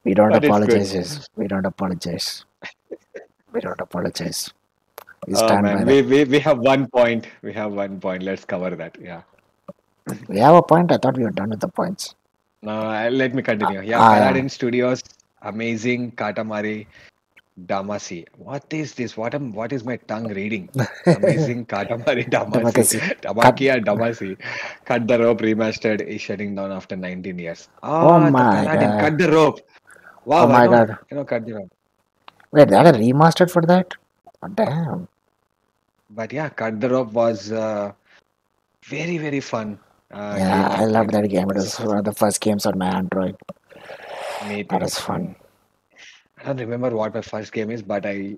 We don't but it's good. apologize. Yes. We don't apologize. We don't apologize. We Oh stand by man, that. we have 1 point. We have 1 point. Let's cover that. Yeah. We have a point. I thought we were done with the points. Now let me continue. Yeah, Yeah. Paladin Studios, amazing Katamari Damacy. What is this? What is my tongue reading? Amazing Katamari Damacy. Democracy. Cut. Tamakia Damacy. Cut the Rope remastered is shutting down after 19 years. Oh Ah, the my Paladin, god. Cut the Rope. Oh Wow, I my know. god. Cut the Rope. Wait, they had a remastered for that? Oh, damn. But yeah, Cut the Rope was very, very fun Yeah, game. I loved Like that game. It was it's one of the first games on my Android. me That too. was fun. I don't remember what my first game is, but I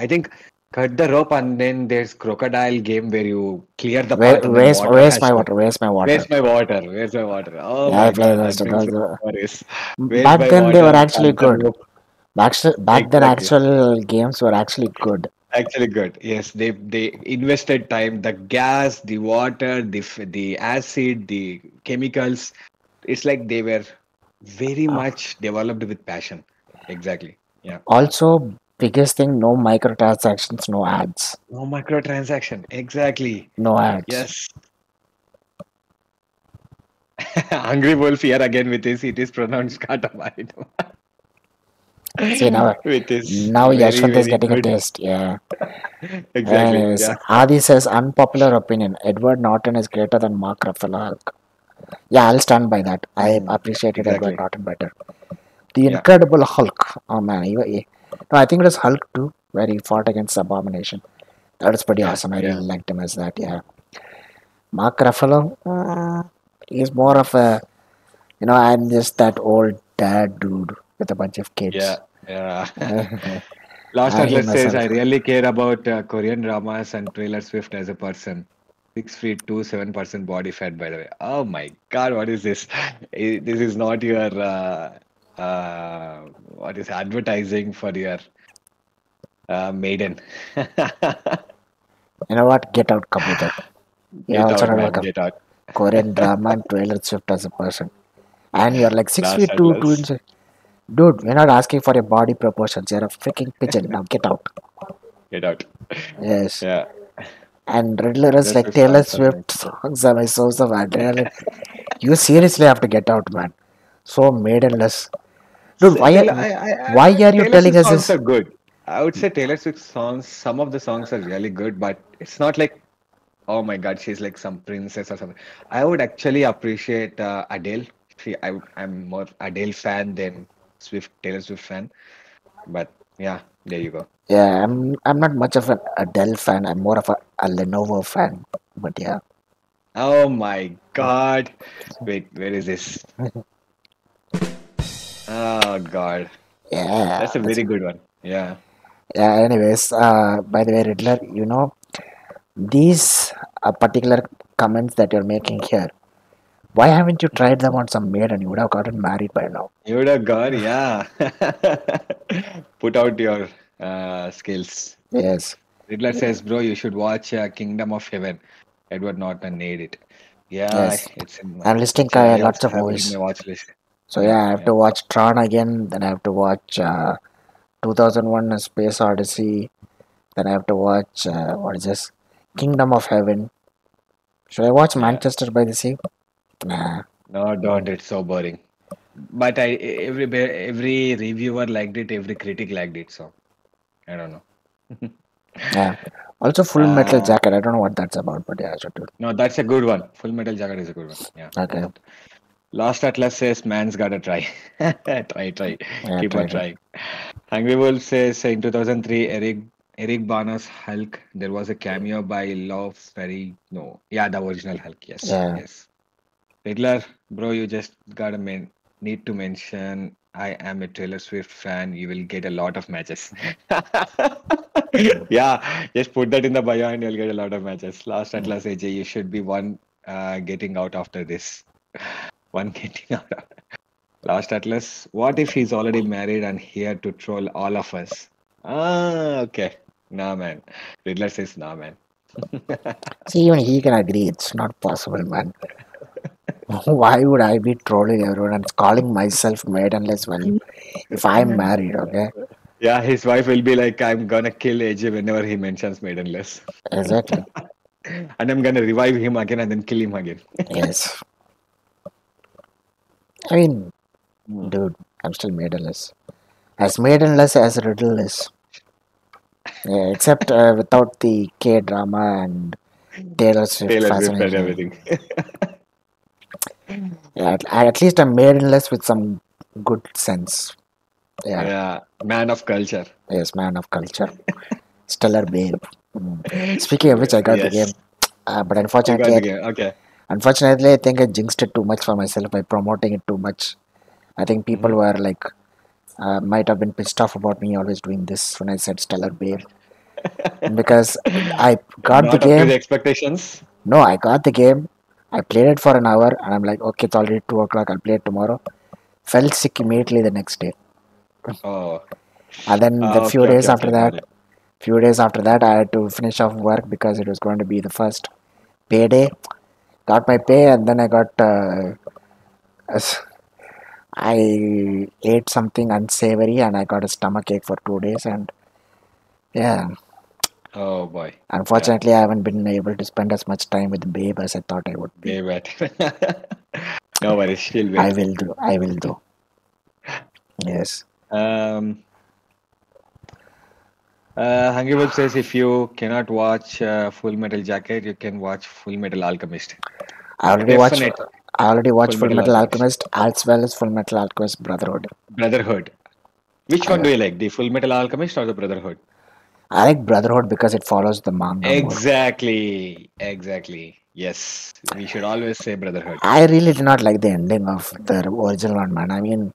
think cut the rope and then there's crocodile game where you clear the path and then water Where's has my to. water? Where's my water? Where's my water? Where's my water? Oh Yeah, I my played God, those. that brings back those. memories. Where's Back my then, they were water? actually Cut the good. rope. Back then, Exactly. actual games were actually good. Actually good. Yes, they invested time. The gas, the water, the acid, the chemicals. It's like they were very Uh, much developed with passion. Exactly. Yeah. Also, biggest thing, no microtransactions, no ads. No microtransaction. Exactly. No ads. Yes. Hungry Wolf here again with his it is pronounced Katamite. See, With his now very, Yashwant is very getting a good. taste. Yeah. Exactly. Anyways, Yeah. Adi says, unpopular opinion. Edward Norton is greater than Mark Ruffalo Hulk. Yeah, I'll stand by that. I Mm, appreciated Edward exactly. Norton better. The Yeah. Incredible Hulk. Oh man, no, I think it was Hulk 2, where he fought against Abomination. That was pretty Yeah. awesome. I Yeah. really liked him as that. Yeah. Mark Ruffalo, he's more of a, I'm just that old dad dude with a bunch of Yeah, kids. yeah. Lost Him Atlas as says, well. I really care about Korean dramas and Taylor Swift as a person. 6 feet 2, 7% body fat, by the way. Oh my God, what is this? This is not your what is advertising for your maiden. You know what? Get out, Kabutar. You Get also out, know man, like a get out. Korean drama and Taylor Swift as a person. And you're like six Lost feet two, two Atlas, inches. Dude, we're not asking for your body proportions. You're a freaking pigeon. Now get out. get out. Yes. Yeah, And Riddler is Taylor like Swift Taylor songs are nice. Swift songs are my source of adrenaline. You seriously have to get out, man. So maidenless. Dude, why are you Taylor telling Swift us songs this? are good. I would say Taylor Swift songs, some of the songs are really good, but it's not like, oh my God, she's like some princess or something. I would actually appreciate Adele. I'm more Adele fan than Taylor Swift fan. But yeah, there you go. Yeah, I'm not much of an Adele fan. I'm more of a Lenovo fan. But yeah, Oh my God. Wait, where is this? Oh God. yeah, That's a very good one. Yeah. yeah. Anyways, by the way, Riddler, these particular comments that you're making here. Why haven't you tried them on some maiden? You would have gotten married by now. You would have gone, yeah. Put out your skills. Yes, Riddler says, bro, you should watch Kingdom of Heaven. Edward Norton made it. Yeah, yes. I'm listing I lots also of have it in my movies. watch list. So Yeah, yeah, I have yeah. to watch Tron again. Then I have to watch 2001: A Space Odyssey. Then I have to watch what is this? Kingdom of Heaven. Should I watch Yeah. Manchester by the Sea? Nah. No, don't. It's so boring. But every reviewer liked it, every critic liked it. So I don't know. Yeah. Also, Full Metal uh, Jacket. I don't know what that's about, but yeah, I should do. no, that's a good one. Full Metal Jacket is a good one. Yeah. Okay. Lost Atlas says, man's gotta try. Try. Yeah, Keep try on it. trying. Hungry Wolf says, in 2003, Eric Bana's Hulk, there was a cameo by Love Ferry. No, yeah, the original Hulk. Yes, Yeah. yes. Riddler, bro, you just gotta need to mention I am a Taylor Swift fan. You will get a lot of matches. Yeah, just put that in the bio and you'll get a lot of matches. Last Atlas AJ, you should be one getting out after this. One getting out. Last Atlas, what if he's already married and here to troll all of us? Ah, okay. Nah, man. Riddler says, nah, man. See, even he can agree it's not possible, man. Why would I be trolling everyone and calling myself maidenless when if I'm married, okay? Yeah, his wife will be like, I'm gonna kill AJ whenever he mentions maidenless. Exactly. And I'm gonna revive him again and then kill him again. Yes. I mean, Hmm. dude, I'm still maidenless. As maidenless as riddleless. Yeah, except without the K drama and Taylor Swift Taylor Swift and fascination. everything. Yeah, at least I'm maidenless with some good sense. Yeah, Yeah, man of culture. yes, man of culture. Stellar babe. Speaking of which, I got the game, Yes, but you got the game. Okay. unfortunately, I think I jinxed it too much for myself by promoting it too much. I think people Mhm. were like, might have been pissed off about me always doing this when I said Stellar babe because I got the Not up to the game. expectations. No, I got the game. I played it for an hour, and I'm like, okay, it's already 2 o'clock. I'll play it tomorrow. Fell sick immediately the next day, Oh, and then the okay, okay, okay. Got it. few days after that, I had to finish off work because it was going to be the first payday. Got my pay, and then I got as- I ate something unsavory, and I got a stomach ache for 2 days. And yeah, Oh boy. Yeah, unfortunately, I haven't been able to spend as much time with the babe as I thought I would be. way wet. No worries, she'll I wait. will do. I will do. Yes. Um, Hungry Wolf says if you cannot watch Full Metal Jacket, you can watch Full Metal Alchemist. I already watched. Definite I already watched Full Full Metal Metal Alchemist. Alchemist as well as Full Metal Alchemist Brotherhood. Brotherhood. Which one I, do you like? The Full Metal Alchemist or the Brotherhood? I like Brotherhood because it follows the manga more. Exactly. Exactly. Yes, we should always say brotherhood. I really did not like the ending of the original one, man. I mean,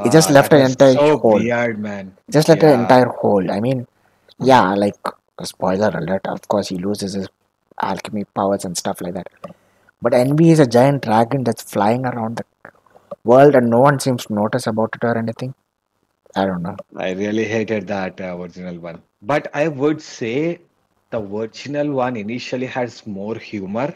it just left That an was entire so hole. weird, man. Just left an Yeah, entire hole. I mean, yeah, like spoiler alert. Of course, he loses his alchemy powers and stuff like that. But NB is a giant dragon that's flying around the world, and no one seems to notice about it or anything. I don't know. I really hated that original one. But I would say the original one initially has more humor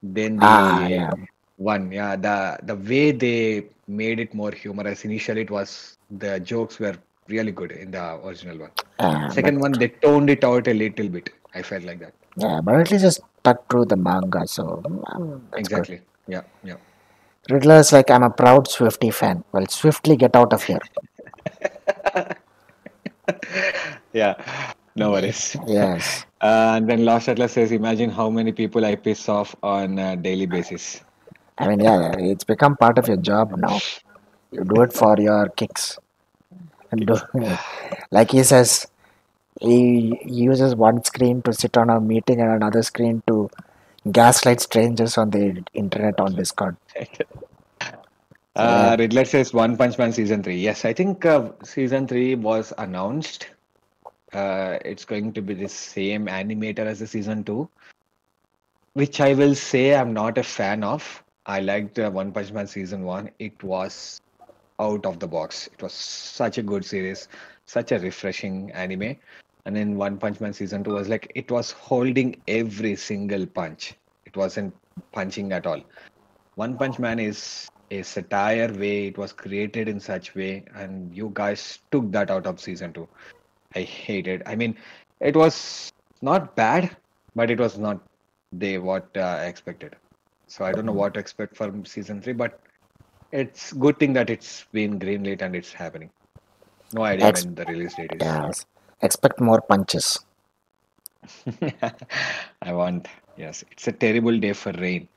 than Ah, the yeah, one. Yeah, the way they made it more humorous. Initially, it was the jokes were really good in the original one. but Second one, they toned it out a little bit. I felt like that. yeah, but at least just stuck through the manga, so that's good. Exactly. Yeah, yeah. Riddler's like, I'm a proud Swifty fan. Well, swiftly get out of here. Yeah, no worries. Yes. And then Lost Atlas says, imagine how many people I piss off on a daily basis. I mean, yeah, it's become part of your job now. You do it for your kicks. And do, like he says, he uses one screen to sit on a meeting and another screen to gaslight strangers on the internet on Discord. So yeah, Riddler says One Punch Man season 3. Yes, I think season 3 was announced. It's going to be the same animator as the season 2, which I will say I'm not a fan of. I liked One Punch Man season 1. It was out of the box. It was such a good series, such a refreshing anime. And then One Punch Man season 2 was like it was holding every single punch. It wasn't punching at all. One Punch Man is a satire way. It was created in such way, and you guys took that out of season 2. I hate it. I mean, it was not bad, but it was not what I expected. So I don't know what to expect from season 3, but it's good thing that it's been greenlit and it's happening. No idea ex- when the release date is. yes, expect more punches. I want, yes, it's a terrible day for rain.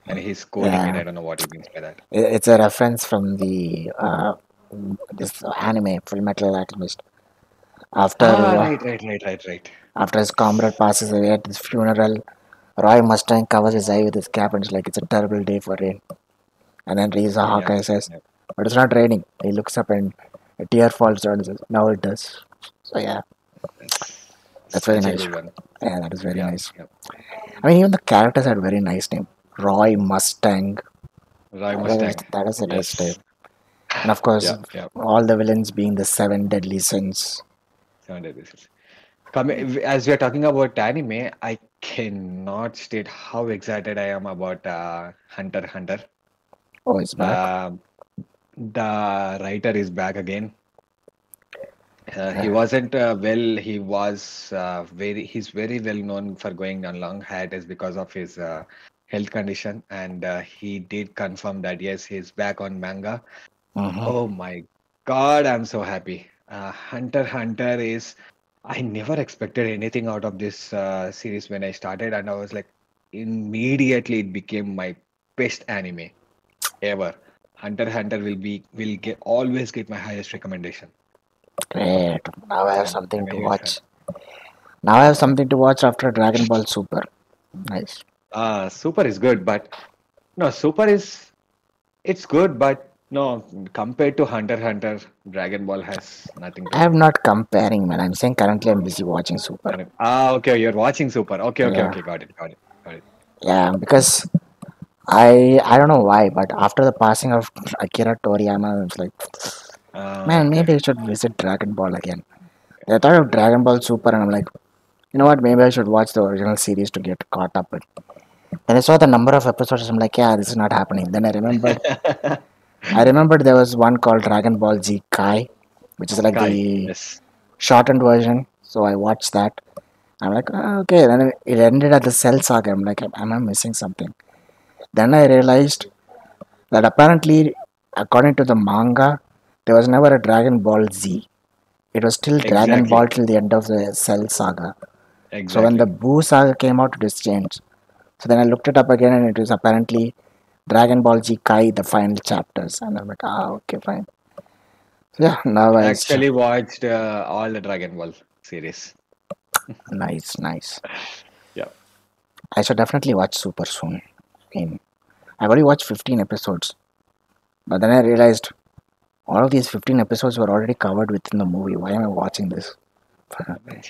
And he's quoting it. Yeah, I don't know what he means by that. it's a reference from the this anime Full Metal Alchemist. Ah, After right, right, right, right, right. after his comrade passes away at his funeral, Roy Mustang covers his eye with his cap and is like, "It's a terrible day for rain." And then Reza Yep, Hawkeye says, yep. "But it's not raining." He looks up and a tear falls down and says, "Now it does." So yeah, That's that's very such a nice. good one. Yeah, that is very Yeah, nice. yeah. I mean, even the characters had very nice name. Roy Mustang. Roy Mustang. That is a nice name. Yes. And of course, Yeah, yeah. all the villains being the seven deadly sins. 7 days. Coming, as we are talking about anime, I cannot state how excited I am about Hunter x Hunter. Oh, it's back. Um, the writer is back again. He wasn't well. He was he's very well known for going on long hiatus because of his health condition, and he did confirm that yes, he's back on manga. Mm-hmm. Oh my God, I'm so happy. Hunter x Hunter is. I never expected anything out of this series when I started, and I was like, immediately it became my best anime ever. Hunter x Hunter will get always get my highest recommendation. Great. Now I have I'm something a to huge fan. watch. Now I have something to watch after Dragon Ball Super. Nice. Super is good, but no, Super is it's good, but no, compared to Hunter x Hunter, Dragon Ball has nothing to I am do. not comparing, man. I'm saying currently I'm busy watching Super. Okay, you're watching Super. Okay, okay, Yeah. okay, got it, got it, got it. Yeah, because I don't know why, but after the passing of Akira Toriyama, I was like, man, Okay. maybe I should visit Dragon Ball again. I thought of Dragon Ball Super, and I'm like, you know what? Maybe I should watch the original series to get caught up with. Then I saw the number of episodes. I'm like, yeah, this is not happening. Then I remembered there was one called Dragon Ball Z Kai, which is like Kai, the yes. shortened version. So I watched that. I'm like, "Ah, okay." Then it ended at the Cell Saga. I'm like, am I missing something? Then I realized that apparently, according to the manga, there was never a Dragon Ball Z. It was still Dragon Exactly, Ball till the end of the Cell Saga. So when the exactly. Boo Saga came out, it was changed. So then I looked it up again, and it was apparently Dragon Ball Z Kai, the final chapters. And I'm like, okay, fine. So yeah, now I I actually watched all the Dragon Ball series. nice, nice. Yeah. I should definitely watch Super soon. I mean, I've already watched 15 episodes, but then I realized all of these 15 episodes were already covered within the movie. Why am I watching this? But then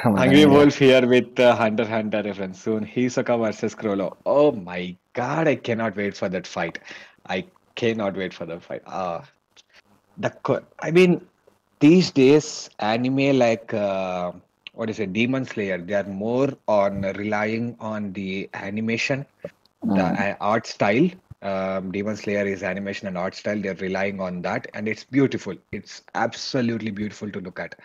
Hungry anyway, Wolf here with Hunter x Hunter reference soon. Hisoka versus Krollo. Oh my God, I cannot wait for that fight. I cannot wait for the fight. I mean, these days, anime like what is it, Demon Slayer, they are more on relying on the animation, the mm, art style. Demon Slayer is animation and art style. They're relying on that, and it's beautiful. It's absolutely beautiful to look at.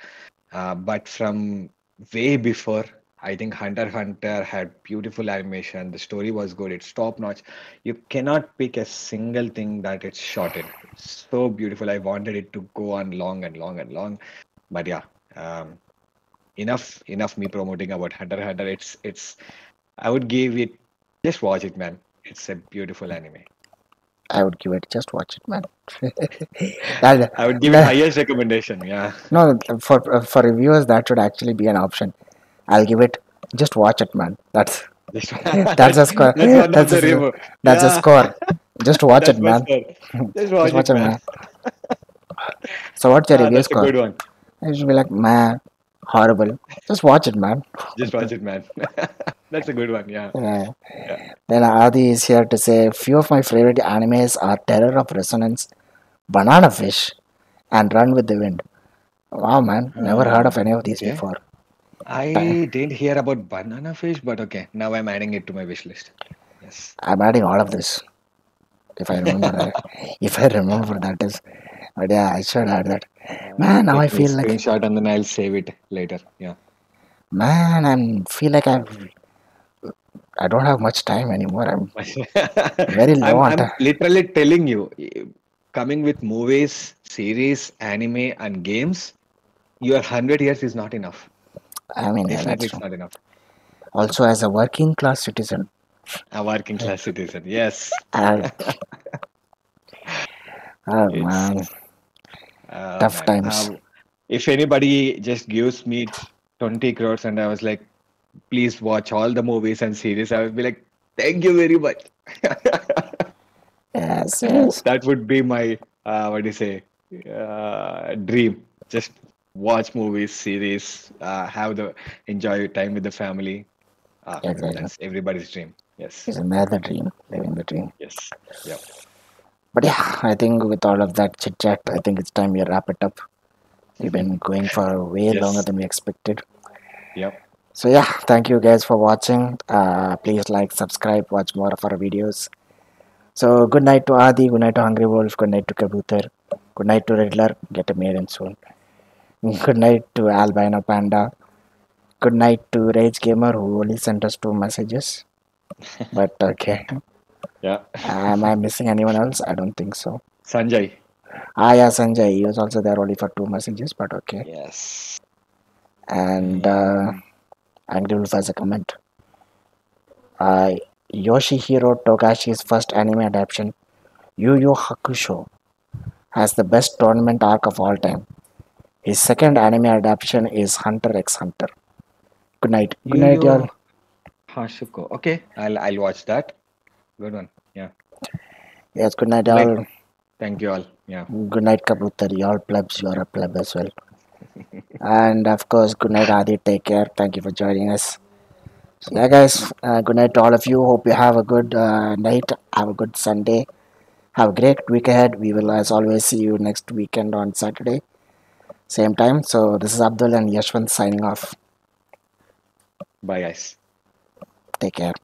But from way before, I think Hunter x Hunter had beautiful animation. The story was good. It's top notch. You cannot pick a single thing that it's short in. It's so beautiful. I wanted it to go on long and long and long. But yeah, um, enough me promoting about Hunter x Hunter. It's. I would give it. Just watch it, man. It's a beautiful anime. I would give it. Just watch it, man. that, I would give it that, highest recommendation. Yeah. no, for reviewers, that should actually be an option. I'll give it. Just watch it, man. That's Just, that's a score. that's one of That's the a review. that's a Yeah, score. Just watch it, that's my man. score. Just Just watch watch it, it, man. man. So what's your review That's a score? good one. I should be like, man, horrible. Just watch it, man. Just watch it, man. That's a good one. Yeah. Yeah. Yeah. Then Adi is here to say, few of my favorite animes are Terror of Resonance, Banana Fish, and Run with the Wind. Wow, man, never heard of any of these Okay. before. Ti- I didn't hear about banana fish, but okay. Now I'm adding it to my wish list. Yes. I'm adding all of this if I remember that. If I remember that is, but yeah, I should add that. Man, now I Take me a feel like, screenshot and then I'll save it later. Yeah. man, I don't have much time anymore. I'm very low on I'm time. literally telling you, coming with movies, series, anime, and games, your 100 years is not enough. I mean, yeah, Definitely, that's it's true. not enough. Also, as a working class citizen, A working class citizen. Yes. I, oh It's man, tough man. times. If anybody just gives me 20 crores and I was like, please watch all the movies and series, I would be like, thank you very much. Yes, yes, That would be my, what do you say, dream. Just watch movies, series, enjoy your time with the family. exactly. That's everybody's dream. Yes. Isn't that the dream? Living the dream. Yes. Yep. But yeah, I think with all of that chit chat, I think it's time we wrap it up. We've been going for way longer Yes. than we expected. Yep. So yeah, thank you guys for watching. Please like, subscribe, watch more of our videos. So good night to Adi, good night to Hungry Wolf, good night to Kabutar, good night to Riddler, get a maiden soon. Good night to Albino Panda. Good night to Rage Gamer who only sent us 2 messages. But okay. Yeah. Am I missing anyone else? I don't think so. Sanjay. Ah yeah, Sanjay. He was also there only for 2 messages, but okay. Yes. And Mm. Angry Wolf has a comment. Uh, Yoshihiro Togashi's first anime adaptation, Yu Yu Hakusho, has the best tournament arc of all time. His second anime adaptation is Hunter x Hunter. Good night. Good Yu night, Yu y'all. Hashiko. Okay, I'll watch that. Good one. Yeah. Yes, good night, Bye. y'all. Thank you all. Yeah. Good night, Kabutar. Y'all plebs, you're a pleb as well. And of course, good night, Adi. Take care. Thank you for joining us. So, yeah, guys, good night to all of you. Hope you have a good night. Have a good Sunday. Have a great week ahead. We will, as always, see you next weekend on Saturday, same time. So, this is Abdul and Yeshwanth signing off. Bye, guys. Take care.